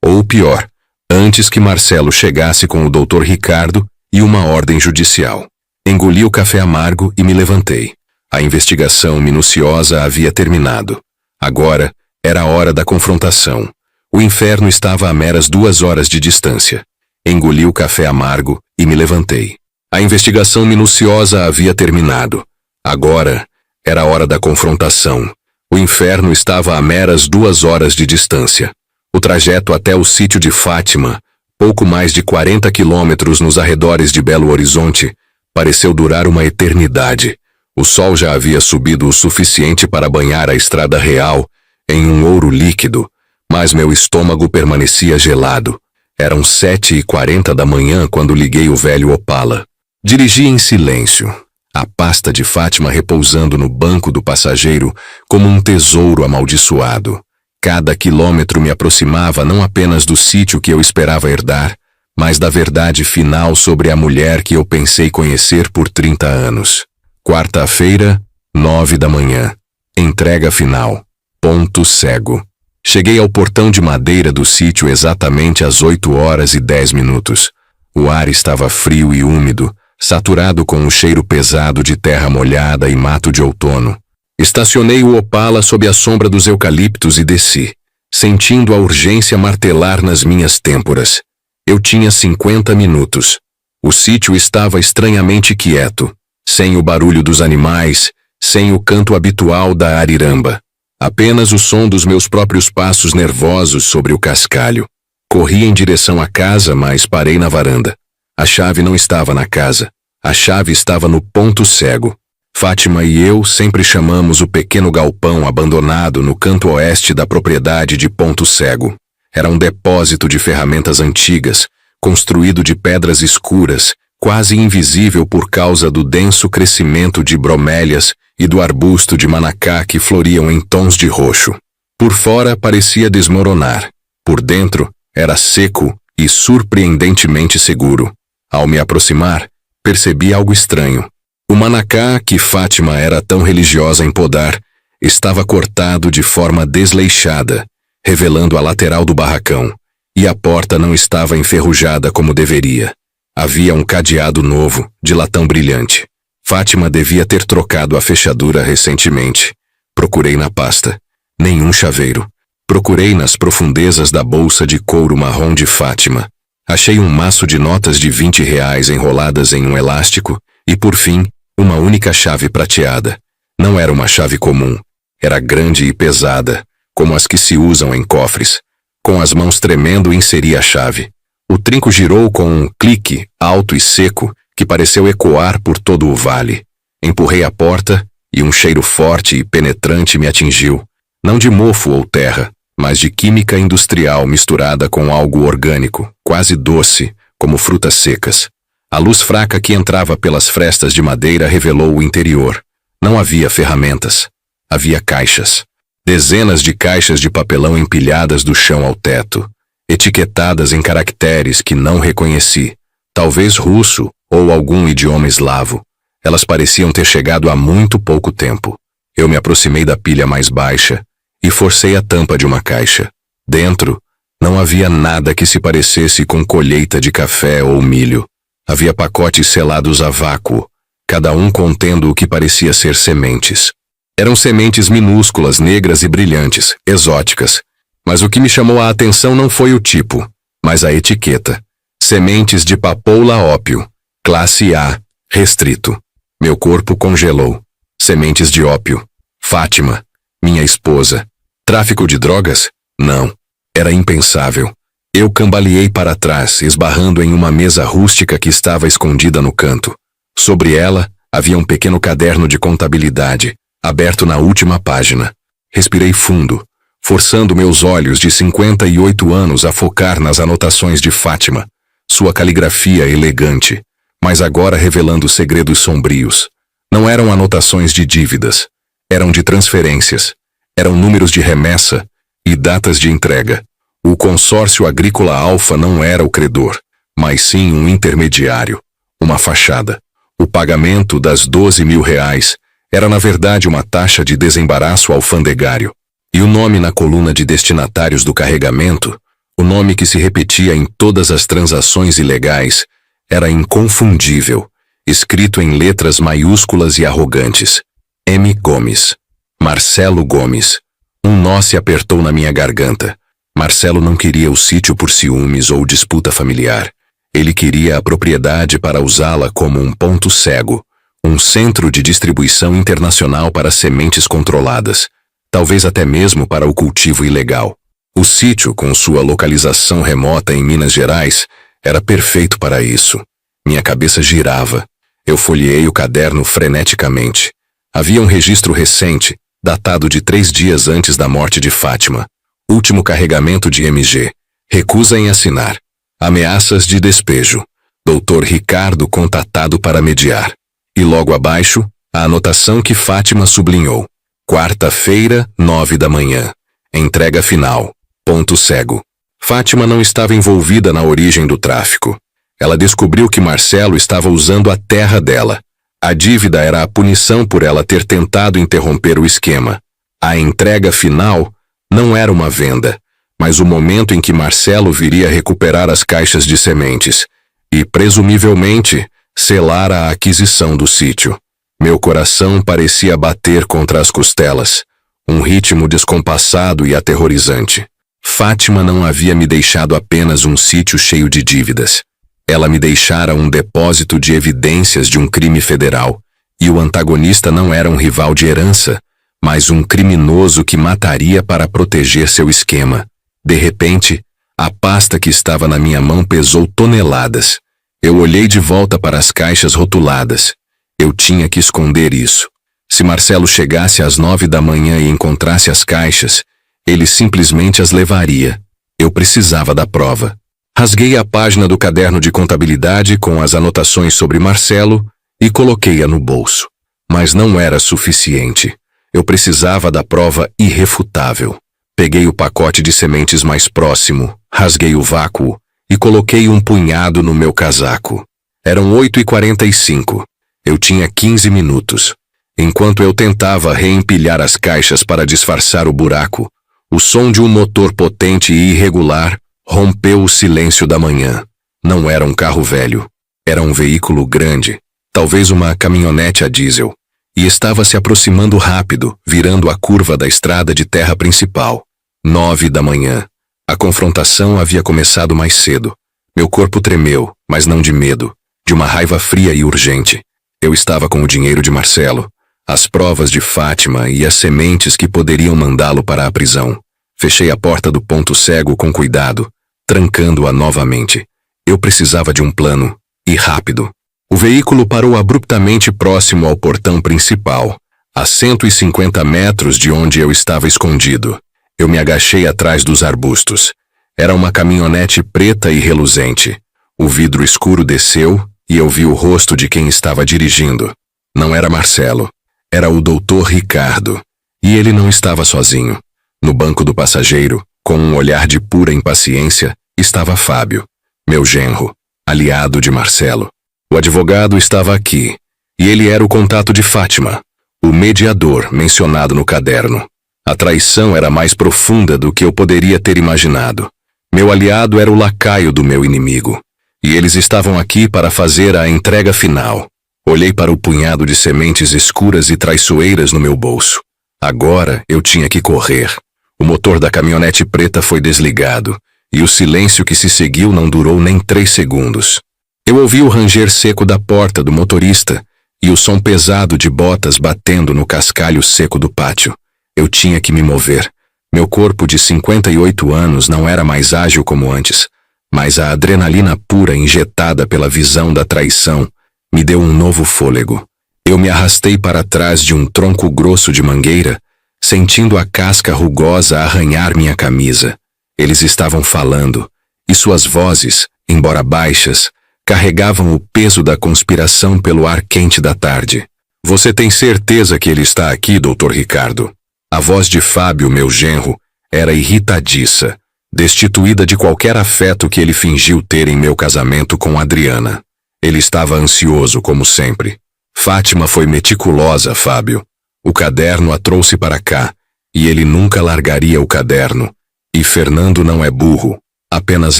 ou pior, antes que Marcelo chegasse com o Dr. Ricardo e uma ordem judicial. Engoli o café amargo e me levantei. A investigação minuciosa havia terminado. Agora era a hora da confrontação. O inferno estava a meras 2 horas de distância. Engoli o café amargo e me levantei. A investigação minuciosa havia terminado. Agora era a hora da confrontação. O inferno estava a meras 2 horas de distância. O trajeto até o sítio de Fátima, pouco mais de 40 quilômetros nos arredores de Belo Horizonte, pareceu durar uma eternidade. O sol já havia subido o suficiente para banhar a estrada real em um ouro líquido, mas meu estômago permanecia gelado. Eram 7h40 da manhã quando liguei o velho Opala. Dirigi em silêncio, a pasta de Fátima repousando no banco do passageiro como um tesouro amaldiçoado. Cada quilômetro me aproximava não apenas do sítio que eu esperava herdar, mas da verdade final sobre a mulher que eu pensei conhecer por 30 anos. Quarta-feira, 9 da manhã. Entrega final. Ponto cego. Cheguei ao portão de madeira do sítio exatamente às 8h10. O ar estava frio e úmido, saturado com um cheiro pesado de terra molhada e mato de outono. Estacionei o Opala sob a sombra dos eucaliptos e desci, sentindo a urgência martelar nas minhas têmporas. Eu tinha 50 minutos. O sítio estava estranhamente quieto, sem o barulho dos animais, sem o canto habitual da ariramba. Apenas o som dos meus próprios passos nervosos sobre o cascalho. Corri em direção à casa, mas parei na varanda. A chave não estava na casa. A chave estava no ponto cego. Fátima e eu sempre chamamos o pequeno galpão abandonado no canto oeste da propriedade de Ponto Cego. Era um depósito de ferramentas antigas, construído de pedras escuras, quase invisível por causa do denso crescimento de bromélias e do arbusto de manacá que floriam em tons de roxo. Por fora parecia desmoronar. Por dentro era seco e surpreendentemente seguro. Ao me aproximar, percebi algo estranho. O manacá, que Fátima era tão religiosa em podar, estava cortado de forma desleixada, revelando a lateral do barracão, e a porta não estava enferrujada como deveria. Havia um cadeado novo, de latão brilhante. Fátima devia ter trocado a fechadura recentemente. Procurei na pasta. Nenhum chaveiro. Procurei nas profundezas da bolsa de couro marrom de Fátima. Achei um maço de notas de R$20 enroladas em um elástico e, por fim, uma única chave prateada. Não era uma chave comum. Era grande e pesada, como as que se usam em cofres. Com as mãos tremendo, inseri a chave. O trinco girou com um clique alto e seco que pareceu ecoar por todo o vale. Empurrei a porta e um cheiro forte e penetrante me atingiu. Não de mofo ou terra, mas de química industrial misturada com algo orgânico, quase doce, como frutas secas. A luz fraca que entrava pelas frestas de madeira revelou o interior. Não havia ferramentas. Havia caixas. Dezenas de caixas de papelão empilhadas do chão ao teto, etiquetadas em caracteres que não reconheci. Talvez russo ou algum idioma eslavo. Elas pareciam ter chegado há muito pouco tempo. Eu me aproximei da pilha mais baixa e forcei a tampa de uma caixa. Dentro, não havia nada que se parecesse com colheita de café ou milho. Havia pacotes selados a vácuo, cada um contendo o que parecia ser sementes. Eram sementes minúsculas, negras e brilhantes, exóticas. Mas o que me chamou a atenção não foi o tipo, mas a etiqueta. Sementes de papoula ópio, classe A, restrito. Meu corpo congelou. Sementes de ópio. Fátima, minha esposa. Tráfico de drogas? Não. Era impensável. Eu cambaleei para trás, esbarrando em uma mesa rústica que estava escondida no canto. Sobre ela, havia um pequeno caderno de contabilidade, aberto na última página. Respirei fundo, forçando meus olhos de 58 anos a focar nas anotações de Fátima, sua caligrafia elegante, mas agora revelando segredos sombrios. Não eram anotações de dívidas, eram de transferências, eram números de remessa e datas de entrega. O consórcio agrícola Alfa não era o credor, mas sim um intermediário, uma fachada. O pagamento das R$12.000 era na verdade uma taxa de desembaraço alfandegário. E o nome na coluna de destinatários do carregamento, o nome que se repetia em todas as transações ilegais, era inconfundível, escrito em letras maiúsculas e arrogantes. M. Gomes. Marcelo Gomes. Um nó se apertou na minha garganta. Marcelo não queria o sítio por ciúmes ou disputa familiar. Ele queria a propriedade para usá-la como um ponto cego, um centro de distribuição internacional para sementes controladas. talvez até mesmo para o cultivo ilegal. O sítio, com sua localização remota em Minas Gerais, era perfeito para isso. Minha cabeça girava. Eu folheei o caderno freneticamente. Havia um registro recente, datado de 3 dias antes da morte de Fátima. Último carregamento de MG. Recusa em assinar. Ameaças de despejo. Dr. Ricardo contatado para mediar. E logo abaixo, a anotação que Fátima sublinhou. Quarta-feira, 9 da manhã. Entrega final. Ponto cego. Fátima não estava envolvida na origem do tráfico. Ela descobriu que Marcelo estava usando a terra dela. A dívida era a punição por ela ter tentado interromper o esquema. A entrega final não era uma venda, mas o momento em que Marcelo viria recuperar as caixas de sementes e, presumivelmente, selar a aquisição do sítio. Meu coração parecia bater contra as costelas, um ritmo descompassado e aterrorizante. Fátima não havia me deixado apenas um sítio cheio de dívidas. Ela me deixara um depósito de evidências de um crime federal, e o antagonista não era um rival de herança, mas um criminoso que mataria para proteger seu esquema. De repente, a pasta que estava na minha mão pesou toneladas. Eu olhei de volta para as caixas rotuladas. Eu tinha que esconder isso. Se Marcelo chegasse às 9 da manhã e encontrasse as caixas, ele simplesmente as levaria. Eu precisava da prova. Rasguei a página do caderno de contabilidade com as anotações sobre Marcelo e coloquei-a no bolso. Mas não era suficiente. Eu precisava da prova irrefutável. Peguei o pacote de sementes mais próximo, rasguei o vácuo e coloquei um punhado no meu casaco. Eram 8h45. Eu tinha 15 minutos. Enquanto eu tentava reempilhar as caixas para disfarçar o buraco, o som de um motor potente e irregular rompeu o silêncio da manhã. Não era um carro velho. Era um veículo grande, talvez uma caminhonete a diesel, e estava se aproximando rápido, virando a curva da estrada de terra principal. 9 da manhã. A confrontação havia começado mais cedo. Meu corpo tremeu, mas não de medo, de uma raiva fria e urgente. Eu estava com o dinheiro de Marcelo, as provas de Fátima e as sementes que poderiam mandá-lo para a prisão. Fechei a porta do ponto cego com cuidado, trancando-a novamente. Eu precisava de um plano, e rápido. O veículo parou abruptamente próximo ao portão principal, a 150 metros de onde eu estava escondido. Eu me agachei atrás dos arbustos. Era uma caminhonete preta e reluzente. O vidro escuro desceu e eu vi o rosto de quem estava dirigindo. Não era Marcelo. Era o Dr. Ricardo. E ele não estava sozinho. No banco do passageiro, com um olhar de pura impaciência, estava Fábio, meu genro, aliado de Marcelo. O advogado estava aqui, e ele era o contato de Fátima, o mediador mencionado no caderno. A traição era mais profunda do que eu poderia ter imaginado. Meu aliado era o lacaio do meu inimigo, e eles estavam aqui para fazer a entrega final. Olhei para o punhado de sementes escuras e traiçoeiras no meu bolso. Agora eu tinha que correr. O motor da caminhonete preta foi desligado, e o silêncio que se seguiu não durou nem 3 segundos. Eu ouvi o ranger seco da porta do motorista e o som pesado de botas batendo no cascalho seco do pátio. Eu tinha que me mover. Meu corpo de 58 anos não era mais ágil como antes, mas a adrenalina pura injetada pela visão da traição me deu um novo fôlego. Eu me arrastei para trás de um tronco grosso de mangueira, sentindo a casca rugosa arranhar minha camisa. Eles estavam falando, e suas vozes, embora baixas, carregavam o peso da conspiração pelo ar quente da tarde. Você tem certeza que ele está aqui, Dr. Ricardo? A voz de Fábio, meu genro, era irritadiça, destituída de qualquer afeto que ele fingiu ter em meu casamento com Adriana. Ele estava ansioso, como sempre. Fátima foi meticulosa, Fábio. O caderno a trouxe para cá, e ele nunca largaria o caderno. E Fernando não é burro, apenas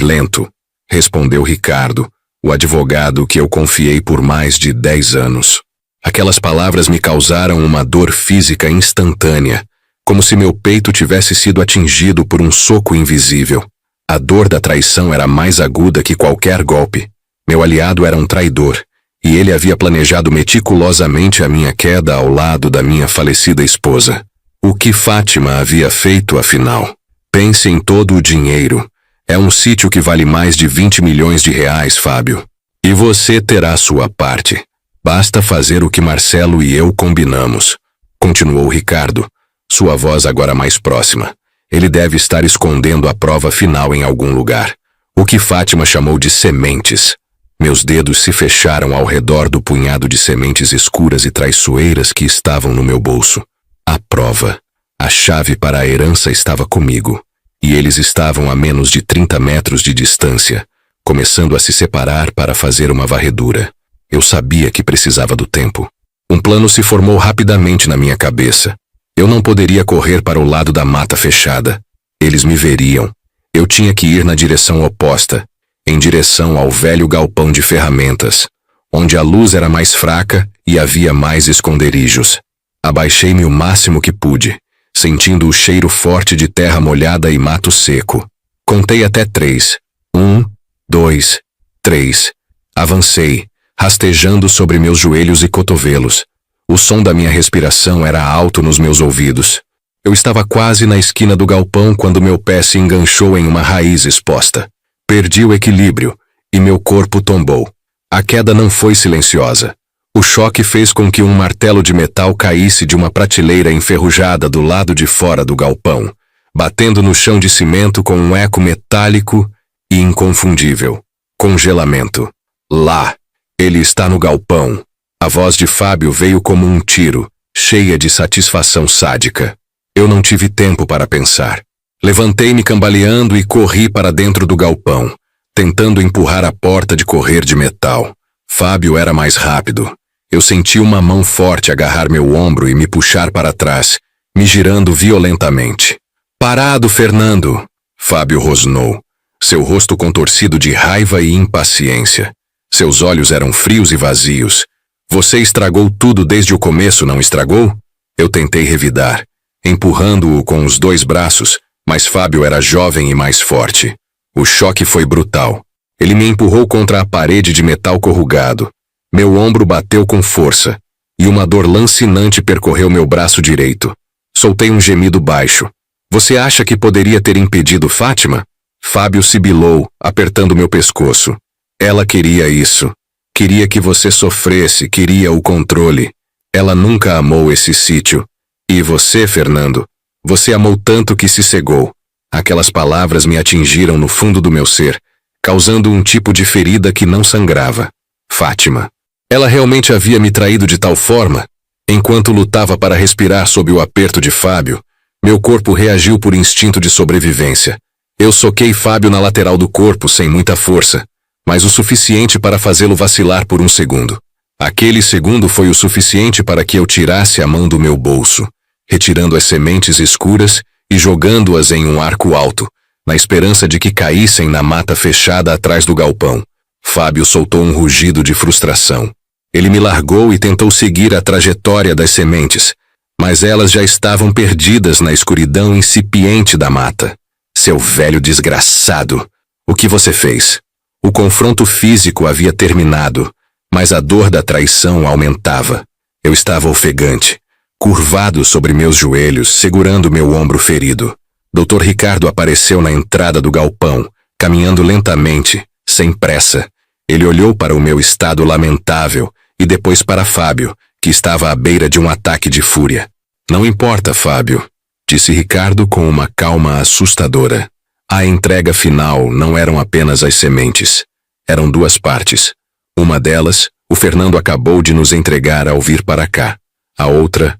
lento, respondeu Ricardo, o advogado que eu confiei por mais de 10 anos. Aquelas palavras me causaram uma dor física instantânea, como se meu peito tivesse sido atingido por um soco invisível. A dor da traição era mais aguda que qualquer golpe. Meu aliado era um traidor, e ele havia planejado meticulosamente a minha queda ao lado da minha falecida esposa. O que Fátima havia feito, afinal? Pense em todo o dinheiro. É um sítio que vale mais de 20 milhões de reais, Fábio. E você terá sua parte. Basta fazer o que Marcelo e eu combinamos. Continuou Ricardo, sua voz agora mais próxima. Ele deve estar escondendo a prova final em algum lugar. O que Fátima chamou de sementes. Meus dedos se fecharam ao redor do punhado de sementes escuras e traiçoeiras que estavam no meu bolso. A prova. A chave para a herança estava comigo. E eles estavam a menos de 30 metros de distância, começando a se separar para fazer uma varredura. Eu sabia que precisava do tempo. Um plano se formou rapidamente na minha cabeça. Eu não poderia correr para o lado da mata fechada. Eles me veriam. Eu tinha que ir na direção oposta, em direção ao velho galpão de ferramentas, onde a luz era mais fraca e havia mais esconderijos. Abaixei-me o máximo que pude, sentindo o cheiro forte de terra molhada e mato seco. Contei até 3. 1, 2, 3. Avancei, rastejando sobre meus joelhos e cotovelos. O som da minha respiração era alto nos meus ouvidos. Eu estava quase na esquina do galpão quando meu pé se enganchou em uma raiz exposta. Perdi o equilíbrio e meu corpo tombou. A queda não foi silenciosa. O choque fez com que um martelo de metal caísse de uma prateleira enferrujada do lado de fora do galpão, batendo no chão de cimento com um eco metálico e inconfundível. Congelamento. Lá. Ele está no galpão. A voz de Fábio veio como um tiro, cheia de satisfação sádica. Eu não tive tempo para pensar. Levantei-me cambaleando e corri para dentro do galpão, tentando empurrar a porta de correr de metal. Fábio era mais rápido. Eu senti uma mão forte agarrar meu ombro e me puxar para trás, me girando violentamente. "Parado, Fernando!" Fábio rosnou, seu rosto contorcido de raiva e impaciência. Seus olhos eram frios e vazios. "Você estragou tudo desde o começo, não estragou?" Eu tentei revidar, empurrando-o com os 2 braços, mas Fábio era jovem e mais forte. O choque foi brutal. Ele me empurrou contra a parede de metal corrugado. Meu ombro bateu com força, e uma dor lancinante percorreu meu braço direito. Soltei um gemido baixo. "Você acha que poderia ter impedido Fátima?" Fábio sibilou, apertando meu pescoço. "Ela queria isso. Queria que você sofresse, queria o controle. Ela nunca amou esse sítio. E você, Fernando? Você amou tanto que se cegou." Aquelas palavras me atingiram no fundo do meu ser, causando um tipo de ferida que não sangrava. Fátima. Ela realmente havia me traído de tal forma? Enquanto lutava para respirar sob o aperto de Fábio, meu corpo reagiu por instinto de sobrevivência. Eu soquei Fábio na lateral do corpo sem muita força, mas o suficiente para fazê-lo vacilar por um segundo. Aquele segundo foi o suficiente para que eu tirasse a mão do meu bolso, retirando as sementes escuras e jogando-as em um arco alto, na esperança de que caíssem na mata fechada atrás do galpão. Fábio soltou um rugido de frustração. Ele me largou e tentou seguir a trajetória das sementes, mas elas já estavam perdidas na escuridão incipiente da mata. "Seu velho desgraçado! O que você fez?" O confronto físico havia terminado, mas a dor da traição aumentava. Eu estava ofegante, curvado sobre meus joelhos, segurando meu ombro ferido. Dr. Ricardo apareceu na entrada do galpão, caminhando lentamente, sem pressa. Ele olhou para o meu estado lamentável e depois para Fábio, que estava à beira de um ataque de fúria. "Não importa, Fábio", disse Ricardo com uma calma assustadora. A entrega final não eram apenas as sementes. Eram 2 partes. Uma delas, o Fernando acabou de nos entregar ao vir para cá. A outra,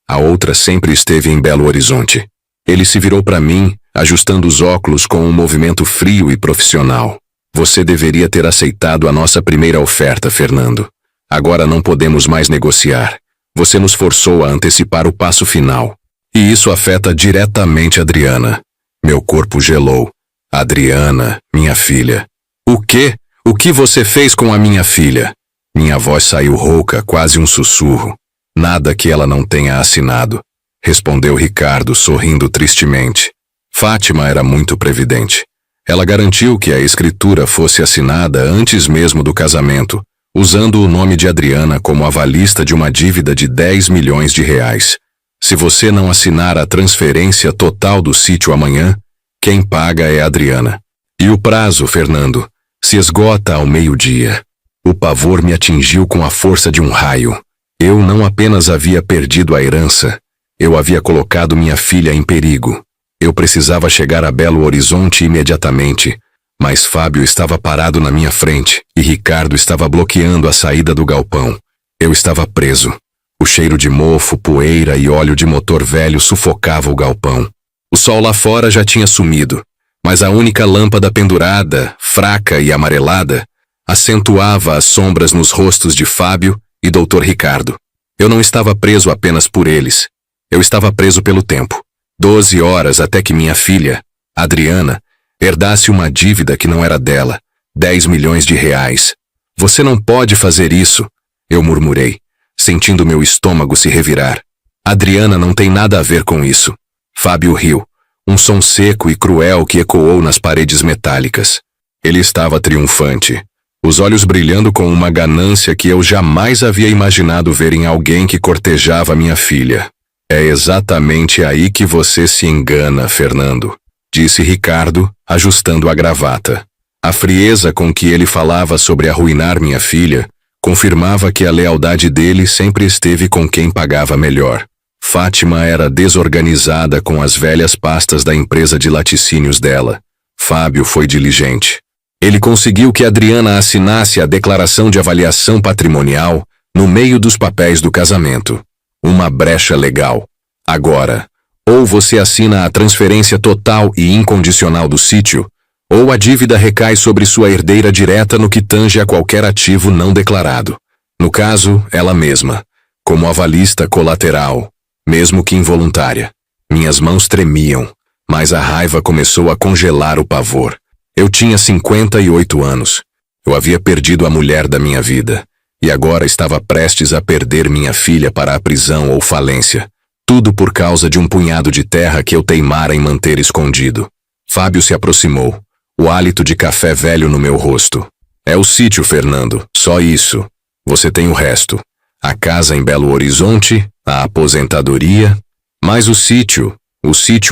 a outra sempre esteve em Belo Horizonte. Ele se virou para mim, ajustando os óculos com um movimento frio e profissional. "Você deveria ter aceitado a nossa primeira oferta, Fernando. Agora não podemos mais negociar. Você nos forçou a antecipar o passo final. E isso afeta diretamente Adriana." Meu corpo gelou. "Adriana, minha filha." "O quê? O que você fez com a minha filha?" Minha voz saiu rouca, quase um sussurro. "Nada que ela não tenha assinado", respondeu Ricardo, sorrindo tristemente. Fátima era muito previdente. Ela garantiu que a escritura fosse assinada antes mesmo do casamento, usando o nome de Adriana como avalista de uma dívida de 10 milhões de reais. Se você não assinar a transferência total do sítio amanhã, quem paga é a Adriana. E o prazo, Fernando, se esgota ao meio-dia. O pavor me atingiu com a força de um raio. Eu não apenas havia perdido a herança, eu havia colocado minha filha em perigo. Eu precisava chegar a Belo Horizonte imediatamente, mas Fábio estava parado na minha frente e Ricardo estava bloqueando a saída do galpão. Eu estava preso. O cheiro de mofo, poeira e óleo de motor velho sufocava o galpão. O sol lá fora já tinha sumido, mas a única lâmpada pendurada, fraca e amarelada, acentuava as sombras nos rostos de Fábio e Dr. Ricardo. Eu não estava preso apenas por eles. Eu estava preso pelo tempo. 12 horas até que minha filha, Adriana, herdasse uma dívida que não era dela, 10 milhões de reais. Você não pode fazer isso, eu murmurei, sentindo meu estômago se revirar. Adriana não tem nada a ver com isso. Fábio riu, um som seco e cruel que ecoou nas paredes metálicas. Ele estava triunfante, os olhos brilhando com uma ganância que eu jamais havia imaginado ver em alguém que cortejava minha filha. É exatamente aí que você se engana, Fernando, disse Ricardo, ajustando a gravata. A frieza com que ele falava sobre arruinar minha filha confirmava que a lealdade dele sempre esteve com quem pagava melhor. Fátima era desorganizada com as velhas pastas da empresa de laticínios dela. Fábio foi diligente. Ele conseguiu que Adriana assinasse a declaração de avaliação patrimonial no meio dos papéis do casamento. Uma brecha legal. Agora, ou você assina a transferência total e incondicional do sítio, ou a dívida recai sobre sua herdeira direta no que tange a qualquer ativo não declarado. No caso, ela mesma, como avalista colateral, mesmo que involuntária. Minhas mãos tremiam, mas a raiva começou a congelar o pavor. Eu tinha 58 anos. Eu havia perdido a mulher da minha vida. E agora estava prestes a perder minha filha para a prisão ou falência. Tudo por causa de um punhado de terra que eu teimara em manter escondido. Fábio se aproximou, o hálito de café velho no meu rosto. É o sítio, Fernando, só isso. Você tem o resto. A casa em Belo Horizonte, a aposentadoria. Mas o sítio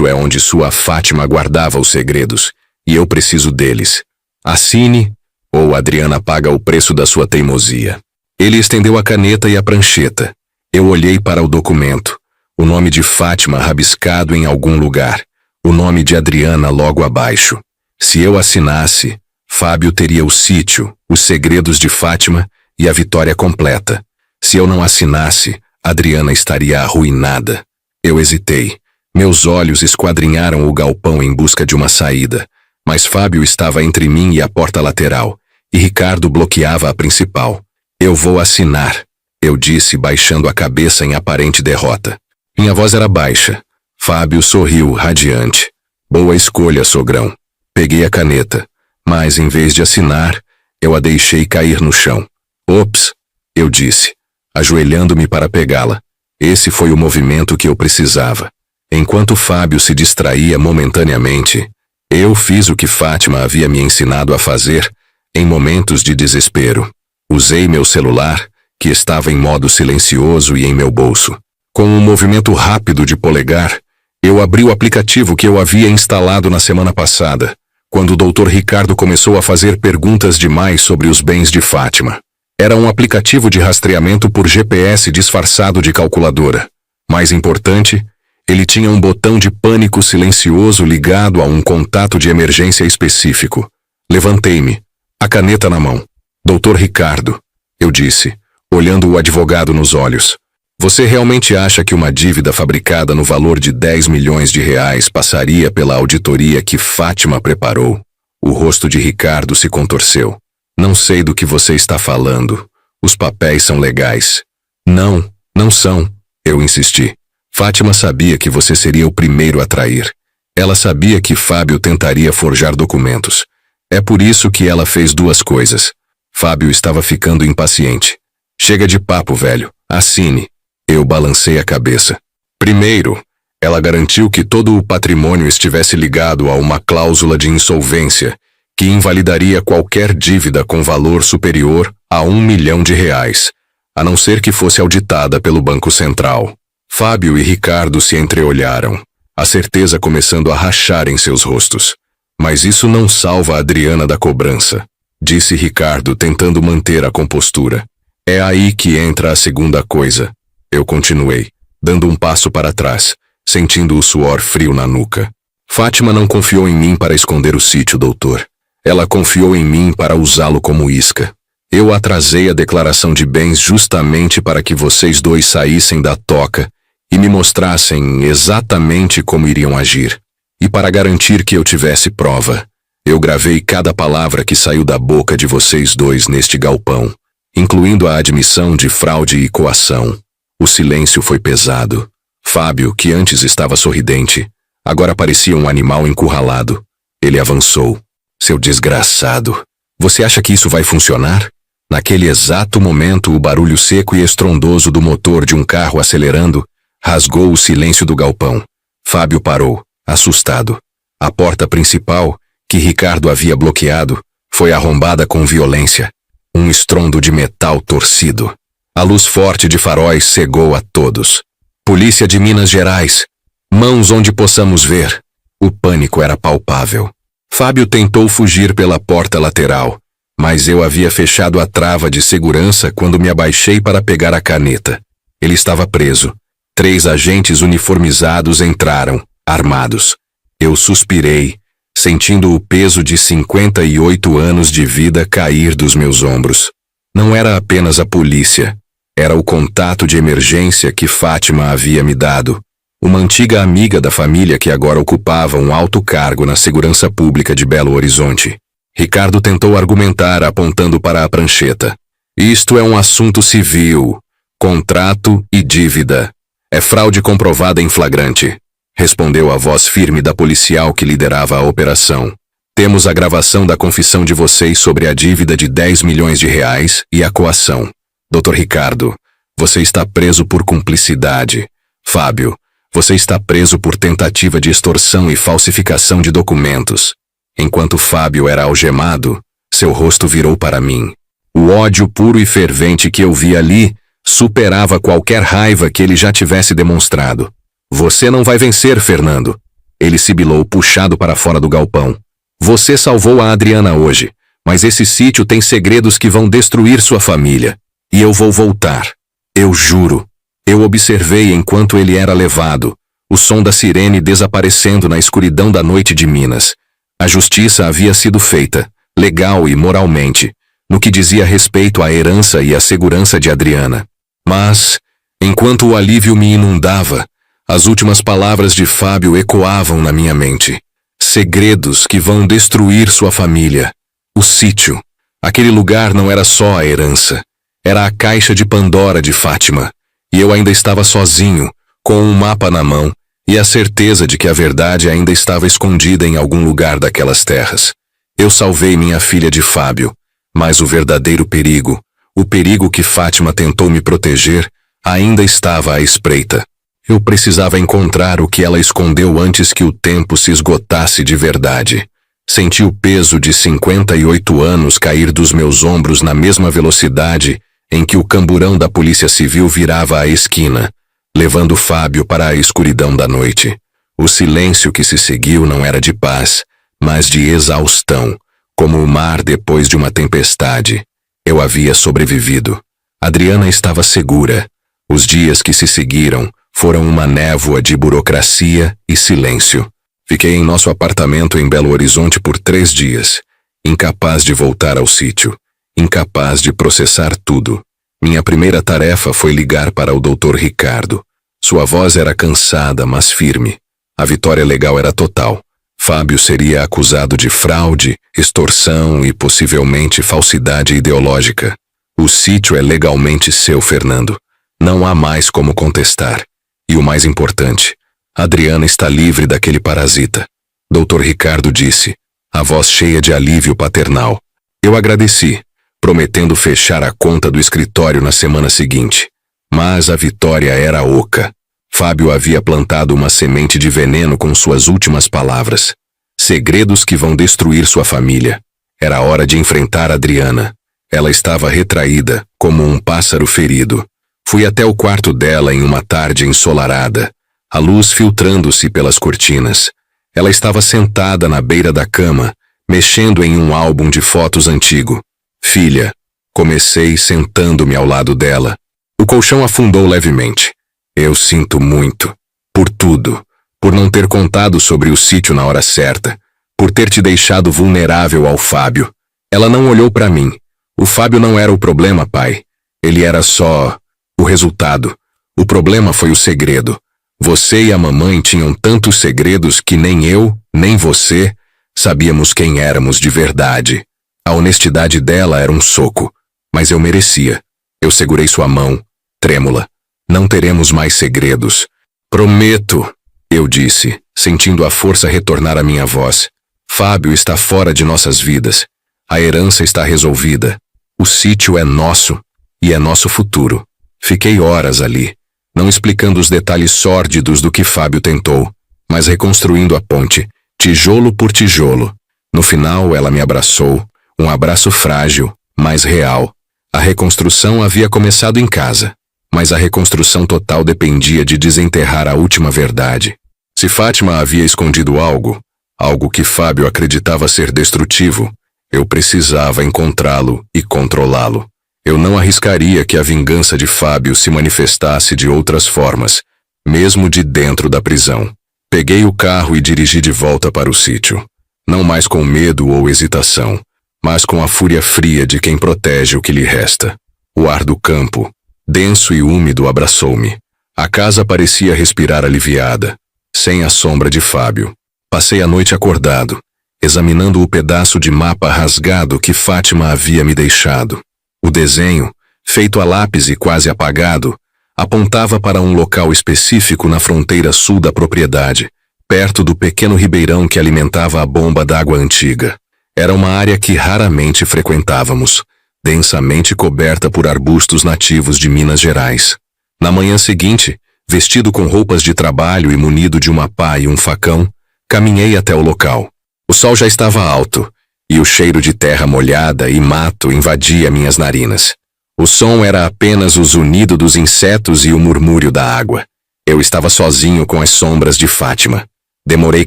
é onde sua Fátima guardava os segredos, e eu preciso deles. Assine, ou Adriana paga o preço da sua teimosia. Ele estendeu a caneta e a prancheta. Eu olhei para o documento. O nome de Fátima rabiscado em algum lugar. O nome de Adriana logo abaixo. Se eu assinasse, Fábio teria o sítio, os segredos de Fátima e a vitória completa. Se eu não assinasse, Adriana estaria arruinada. Eu hesitei. Meus olhos esquadrinharam o galpão em busca de uma saída, mas Fábio estava entre mim e a porta lateral, e Ricardo bloqueava a principal. Eu vou assinar, eu disse baixando a cabeça em aparente derrota. Minha voz era baixa. Fábio sorriu, radiante. Boa escolha, sogrão. Peguei a caneta, mas em vez de assinar, eu a deixei cair no chão. Ops, eu disse, ajoelhando-me para pegá-la. Esse foi o movimento que eu precisava. Enquanto Fábio se distraía momentaneamente, eu fiz o que Fátima havia me ensinado a fazer em momentos de desespero. Usei meu celular, que estava em modo silencioso e em meu bolso. Com um movimento rápido de polegar, eu abri o aplicativo que eu havia instalado na semana passada, quando o Dr. Ricardo começou a fazer perguntas demais sobre os bens de Fátima. Era um aplicativo de rastreamento por GPS disfarçado de calculadora. Mais importante, ele tinha um botão de pânico silencioso ligado a um contato de emergência específico. Levantei-me, a caneta na mão. Dr. Ricardo, eu disse, olhando o advogado nos olhos. Você realmente acha que uma dívida fabricada no valor de 10 milhões de reais passaria pela auditoria que Fátima preparou? O rosto de Ricardo se contorceu. Não sei do que você está falando. Os papéis são legais. Não, não são, eu insisti. Fátima sabia que você seria o primeiro a trair. Ela sabia que Fábio tentaria forjar documentos. É por isso que ela fez duas coisas. Fábio estava ficando impaciente. Chega de papo, velho. Assine. Eu balancei a cabeça. Primeiro, ela garantiu que todo o patrimônio estivesse ligado a uma cláusula de insolvência que invalidaria qualquer dívida com valor superior a 1 milhão de reais, a não ser que fosse auditada pelo Banco Central. Fábio e Ricardo se entreolharam, a certeza começando a rachar em seus rostos. Mas isso não salva a Adriana da cobrança, disse Ricardo tentando manter a compostura. É aí que entra a segunda coisa. Eu continuei, dando um passo para trás, sentindo o suor frio na nuca. Fátima não confiou em mim para esconder o sítio, doutor. Ela confiou em mim para usá-lo como isca. Eu atrasei a declaração de bens justamente para que vocês dois saíssem da toca e me mostrassem exatamente como iriam agir. E para garantir que eu tivesse prova, eu gravei cada palavra que saiu da boca de vocês dois neste galpão, incluindo a admissão de fraude e coação. O silêncio foi pesado. Fábio, que antes estava sorridente, agora parecia um animal encurralado. Ele avançou. Seu desgraçado. Você acha que isso vai funcionar? Naquele exato momento, o barulho seco e estrondoso do motor de um carro acelerando rasgou o silêncio do galpão. Fábio parou, assustado. A porta principal, que Ricardo havia bloqueado, foi arrombada com violência. Um estrondo de metal torcido. A luz forte de faróis cegou a todos. Polícia de Minas Gerais. Mãos onde possamos ver. O pânico era palpável. Fábio tentou fugir pela porta lateral, mas eu havia fechado a trava de segurança quando me abaixei para pegar a caneta. Ele estava preso. 3 agentes uniformizados entraram, armados. Eu suspirei, sentindo o peso de 58 anos de vida cair dos meus ombros. Não era apenas a polícia. Era o contato de emergência que Fátima havia me dado. Uma antiga amiga da família que agora ocupava um alto cargo na segurança pública de Belo Horizonte. Ricardo tentou argumentar apontando para a prancheta. Isto é um assunto civil, contrato e dívida. É fraude comprovada em flagrante, respondeu a voz firme da policial que liderava a operação. Temos a gravação da confissão de vocês sobre a dívida de 10 milhões de reais e a coação. Dr. Ricardo, você está preso por cumplicidade. Fábio, você está preso por tentativa de extorsão e falsificação de documentos. Enquanto Fábio era algemado, seu rosto virou para mim. O ódio puro e fervente que eu vi ali superava qualquer raiva que ele já tivesse demonstrado. Você não vai vencer, Fernando. Ele sibilou, puxado para fora do galpão. Você salvou a Adriana hoje, mas esse sítio tem segredos que vão destruir sua família. E eu vou voltar. Eu juro. Eu observei enquanto ele era levado, o som da sirene desaparecendo na escuridão da noite de Minas. A justiça havia sido feita, legal e moralmente, no que dizia respeito à herança e à segurança de Adriana. Mas, enquanto o alívio me inundava, as últimas palavras de Fábio ecoavam na minha mente. Segredos que vão destruir sua família. O sítio. Aquele lugar não era só a herança. Era a caixa de Pandora de Fátima. E eu ainda estava sozinho, com um mapa na mão, e a certeza de que a verdade ainda estava escondida em algum lugar daquelas terras. Eu salvei minha filha de Fábio, mas o verdadeiro perigo, o perigo que Fátima tentou me proteger, ainda estava à espreita. Eu precisava encontrar o que ela escondeu antes que o tempo se esgotasse de verdade. Senti o peso de 58 anos cair dos meus ombros na mesma velocidade em que o camburão da Polícia Civil virava a esquina, levando Fábio para a escuridão da noite. O silêncio que se seguiu não era de paz, mas de exaustão, como o mar depois de uma tempestade. Eu havia sobrevivido. Adriana estava segura. Os dias que se seguiram foram uma névoa de burocracia e silêncio. Fiquei em nosso apartamento em Belo Horizonte por 3 dias, incapaz de voltar ao sítio. Incapaz de processar tudo. Minha primeira tarefa foi ligar para o Dr. Ricardo. Sua voz era cansada, mas firme. A vitória legal era total. Fábio seria acusado de fraude, extorsão e possivelmente falsidade ideológica. O sítio é legalmente seu, Fernando. Não há mais como contestar. E o mais importante, Adriana está livre daquele parasita. Dr. Ricardo disse, a voz cheia de alívio paternal. Eu agradeci, prometendo fechar a conta do escritório na semana seguinte. Mas a vitória era oca. Fábio havia plantado uma semente de veneno com suas últimas palavras. Segredos que vão destruir sua família. Era hora de enfrentar Adriana. Ela estava retraída, como um pássaro ferido. Fui até o quarto dela em uma tarde ensolarada, a luz filtrando-se pelas cortinas. Ela estava sentada na beira da cama, mexendo em um álbum de fotos antigo. Filha, comecei sentando-me ao lado dela. O colchão afundou levemente. Eu sinto muito. Por tudo. Por não ter contado sobre o sítio na hora certa. Por ter te deixado vulnerável ao Fábio. Ela não olhou para mim. O Fábio não era o problema, pai. Ele era só o resultado. O problema foi o segredo. Você e a mamãe tinham tantos segredos que nem eu, nem você, sabíamos quem éramos de verdade. A honestidade dela era um soco, mas eu merecia. Eu segurei sua mão, trêmula. Não teremos mais segredos. Prometo, eu disse, sentindo a força retornar à minha voz. Fábio está fora de nossas vidas. A herança está resolvida. O sítio é nosso, e é nosso futuro. Fiquei horas ali, não explicando os detalhes sórdidos do que Fábio tentou, mas reconstruindo a ponte, tijolo por tijolo. No final, ela me abraçou, um abraço frágil, mas real. A reconstrução havia começado em casa, mas a reconstrução total dependia de desenterrar a última verdade. Se Fátima havia escondido algo que Fábio acreditava ser destrutivo, eu precisava encontrá-lo e controlá-lo. Eu não arriscaria que a vingança de Fábio se manifestasse de outras formas, mesmo de dentro da prisão. Peguei o carro e dirigi de volta para o sítio. Não mais com medo ou hesitação, mas com a fúria fria de quem protege o que lhe resta. O ar do campo, denso e úmido, abraçou-me. A casa parecia respirar aliviada, sem a sombra de Fábio. Passei a noite acordado, examinando o pedaço de mapa rasgado que Fátima havia me deixado. O desenho, feito a lápis e quase apagado, apontava para um local específico na fronteira sul da propriedade, perto do pequeno ribeirão que alimentava a bomba d'água antiga. Era uma área que raramente frequentávamos, densamente coberta por arbustos nativos de Minas Gerais. Na manhã seguinte, vestido com roupas de trabalho e munido de uma pá e um facão, caminhei até o local. O sol já estava alto, e o cheiro de terra molhada e mato invadia minhas narinas. O som era apenas o zunido dos insetos e o murmúrio da água. Eu estava sozinho com as sombras de Fátima. Demorei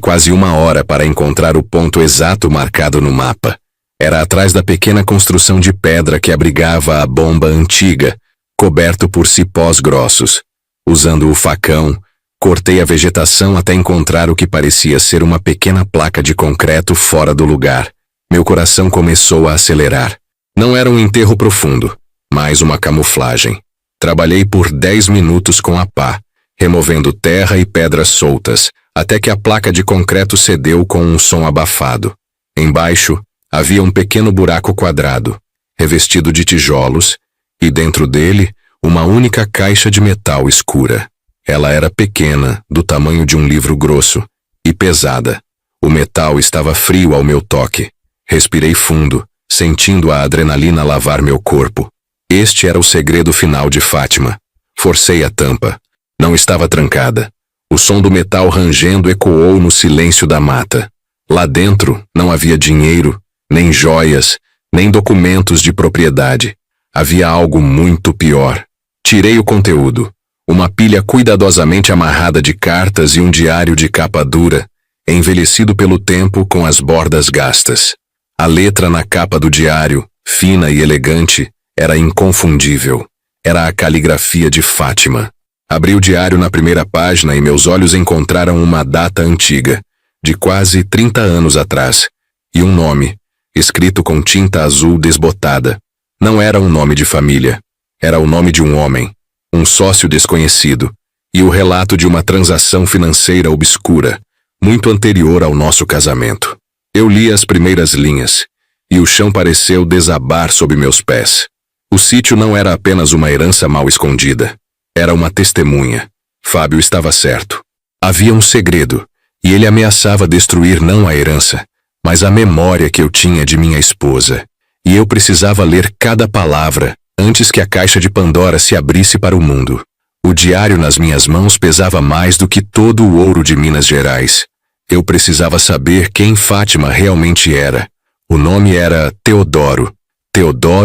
quase 1 hora para encontrar o ponto exato marcado no mapa. Era atrás da pequena construção de pedra que abrigava a bomba antiga, coberto por cipós grossos. Usando o facão, cortei a vegetação até encontrar o que parecia ser uma pequena placa de concreto fora do lugar. Meu coração começou a acelerar. Não era um enterro profundo, mas uma camuflagem. Trabalhei por 10 minutos com a pá, removendo terra e pedras soltas, até que a placa de concreto cedeu com um som abafado. Embaixo, havia um pequeno buraco quadrado, revestido de tijolos, e dentro dele, uma única caixa de metal escura. Ela era pequena, do tamanho de um livro grosso, e pesada. O metal estava frio ao meu toque. Respirei fundo, sentindo a adrenalina lavar meu corpo. Este era o segredo final de Fátima. Forcei a tampa. Não estava trancada. O som do metal rangendo ecoou no silêncio da mata. Lá dentro não havia dinheiro, nem joias, nem documentos de propriedade. Havia algo muito pior. Tirei o conteúdo. Uma pilha cuidadosamente amarrada de cartas e um diário de capa dura, envelhecido pelo tempo com as bordas gastas. A letra na capa do diário, fina e elegante, era inconfundível. Era a caligrafia de Fátima. Abri o diário na primeira página e meus olhos encontraram uma data antiga, de quase 30 anos atrás, e um nome, escrito com tinta azul desbotada. Não era um nome de família. Era o nome de um homem, um sócio desconhecido, e o relato de uma transação financeira obscura, muito anterior ao nosso casamento. Eu li as primeiras linhas, e o chão pareceu desabar sob meus pés. O sítio não era apenas uma herança mal escondida. Era uma testemunha. Fábio estava certo. Havia um segredo, e ele ameaçava destruir não a herança, mas a memória que eu tinha de minha esposa. E eu precisava ler cada palavra antes que a caixa de Pandora se abrisse para o mundo. O diário nas minhas mãos pesava mais do que todo o ouro de Minas Gerais. Eu precisava saber quem Fátima realmente era. O nome era Teodoro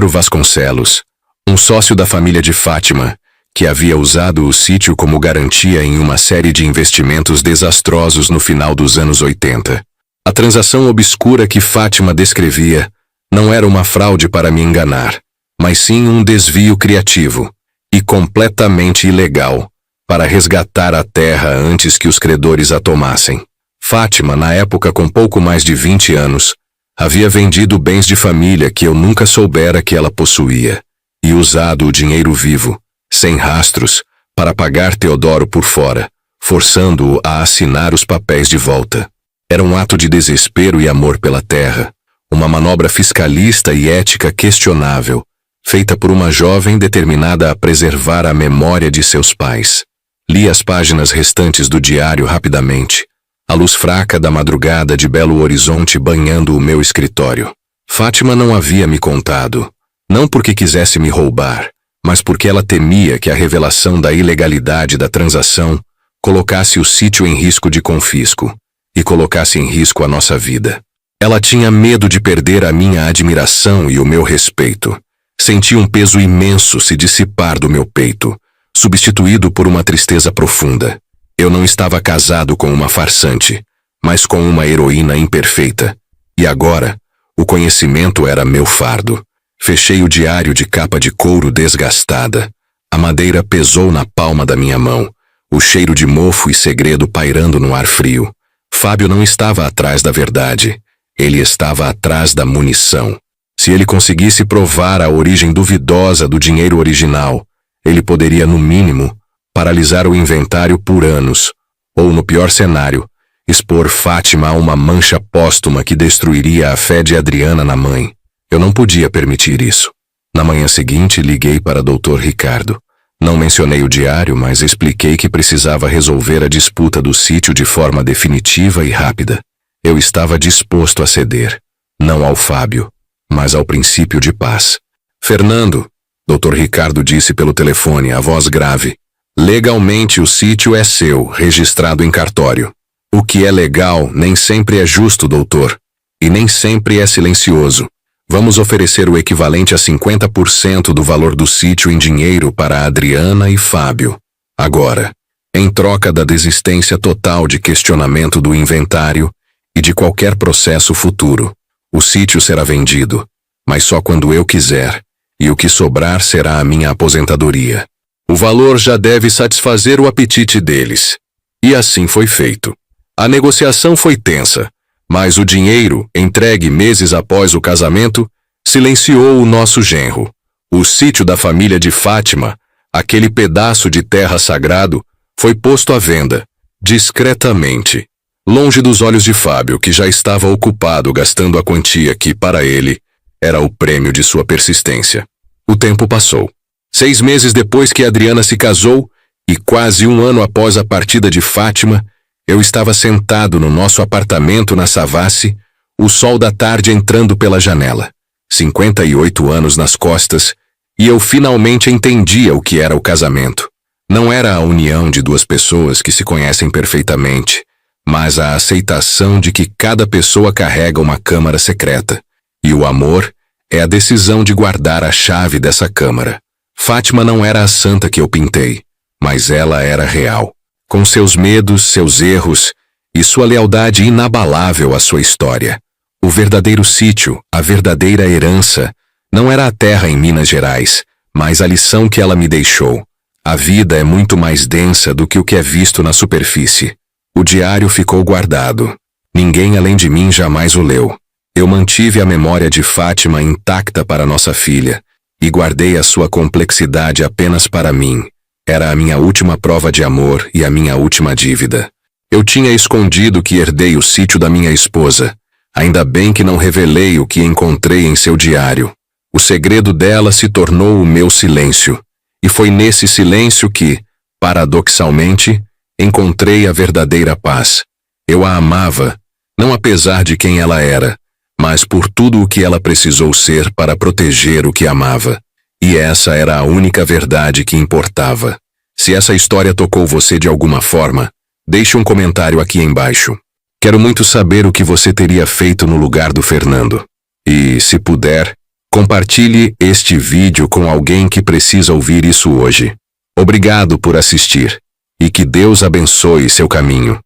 Vasconcelos, um sócio da família de Fátima, que havia usado o sítio como garantia em uma série de investimentos desastrosos no final dos anos 80. A transação obscura que Fátima descrevia não era uma fraude para me enganar, mas sim um desvio criativo e completamente ilegal para resgatar a terra antes que os credores a tomassem. Fátima, na época com pouco mais de 20 anos, havia vendido bens de família que eu nunca soubera que ela possuía e usado o dinheiro vivo, sem rastros, para pagar Teodoro por fora, forçando-o a assinar os papéis de volta. Era um ato de desespero e amor pela terra, uma manobra fiscalista e ética questionável, feita por uma jovem determinada a preservar a memória de seus pais. Li as páginas restantes do diário rapidamente, a luz fraca da madrugada de Belo Horizonte banhando o meu escritório. Fátima não havia me contado, não porque quisesse me roubar, mas porque ela temia que a revelação da ilegalidade da transação colocasse o sítio em risco de confisco e colocasse em risco a nossa vida. Ela tinha medo de perder a minha admiração e o meu respeito. Senti um peso imenso se dissipar do meu peito, substituído por uma tristeza profunda. Eu não estava casado com uma farsante, mas com uma heroína imperfeita. E agora, o conhecimento era meu fardo. Fechei o diário de capa de couro desgastada. A madeira pesou na palma da minha mão, o cheiro de mofo e segredo pairando no ar frio. Fábio não estava atrás da verdade. Ele estava atrás da munição. Se ele conseguisse provar a origem duvidosa do dinheiro original, ele poderia, no mínimo, paralisar o inventário por anos, ou, no pior cenário, expor Fátima a uma mancha póstuma que destruiria a fé de Adriana na mãe. Eu não podia permitir isso. Na manhã seguinte, liguei para Dr. Ricardo. Não mencionei o diário, mas expliquei que precisava resolver a disputa do sítio de forma definitiva e rápida. Eu estava disposto a ceder, não ao Fábio, mas ao princípio de paz. Fernando, Dr. Ricardo disse pelo telefone, a voz grave. Legalmente o sítio é seu, registrado em cartório. O que é legal nem sempre é justo, doutor, e nem sempre é silencioso. Vamos oferecer o equivalente a 50% do valor do sítio em dinheiro para Adriana e Fábio. Agora, em troca da desistência total de questionamento do inventário e de qualquer processo futuro, o sítio será vendido, mas só quando eu quiser, e o que sobrar será a minha aposentadoria. O valor já deve satisfazer o apetite deles. E assim foi feito. A negociação foi tensa, mas o dinheiro, entregue meses após o casamento, silenciou o nosso genro. O sítio da família de Fátima, aquele pedaço de terra sagrado, foi posto à venda, discretamente, longe dos olhos de Fábio, que já estava ocupado gastando a quantia que, para ele, era o prêmio de sua persistência. O tempo passou. 6 meses depois que Adriana se casou, e quase 1 ano após a partida de Fátima, eu estava sentado no nosso apartamento na Savassi, o sol da tarde entrando pela janela. 58 anos nas costas, e eu finalmente entendia o que era o casamento. Não era a união de 2 pessoas que se conhecem perfeitamente, mas a aceitação de que cada pessoa carrega uma câmara secreta, e o amor é a decisão de guardar a chave dessa câmara. Fátima não era a santa que eu pintei, mas ela era real, com seus medos, seus erros e sua lealdade inabalável à sua história. O verdadeiro sítio, a verdadeira herança, não era a terra em Minas Gerais, mas a lição que ela me deixou. A vida é muito mais densa do que o que é visto na superfície. O diário ficou guardado. Ninguém além de mim jamais o leu. Eu mantive a memória de Fátima intacta para nossa filha e guardei a sua complexidade apenas para mim. Era a minha última prova de amor e a minha última dívida. Eu tinha escondido que herdei o sítio da minha esposa. Ainda bem que não revelei o que encontrei em seu diário. O segredo dela se tornou o meu silêncio. E foi nesse silêncio que, paradoxalmente, encontrei a verdadeira paz. Eu a amava, não apesar de quem ela era, mas por tudo o que ela precisou ser para proteger o que amava. E essa era a única verdade que importava. Se essa história tocou você de alguma forma, deixe um comentário aqui embaixo. Quero muito saber o que você teria feito no lugar do Fernando. E, se puder, compartilhe este vídeo com alguém que precisa ouvir isso hoje. Obrigado por assistir. E que Deus abençoe seu caminho.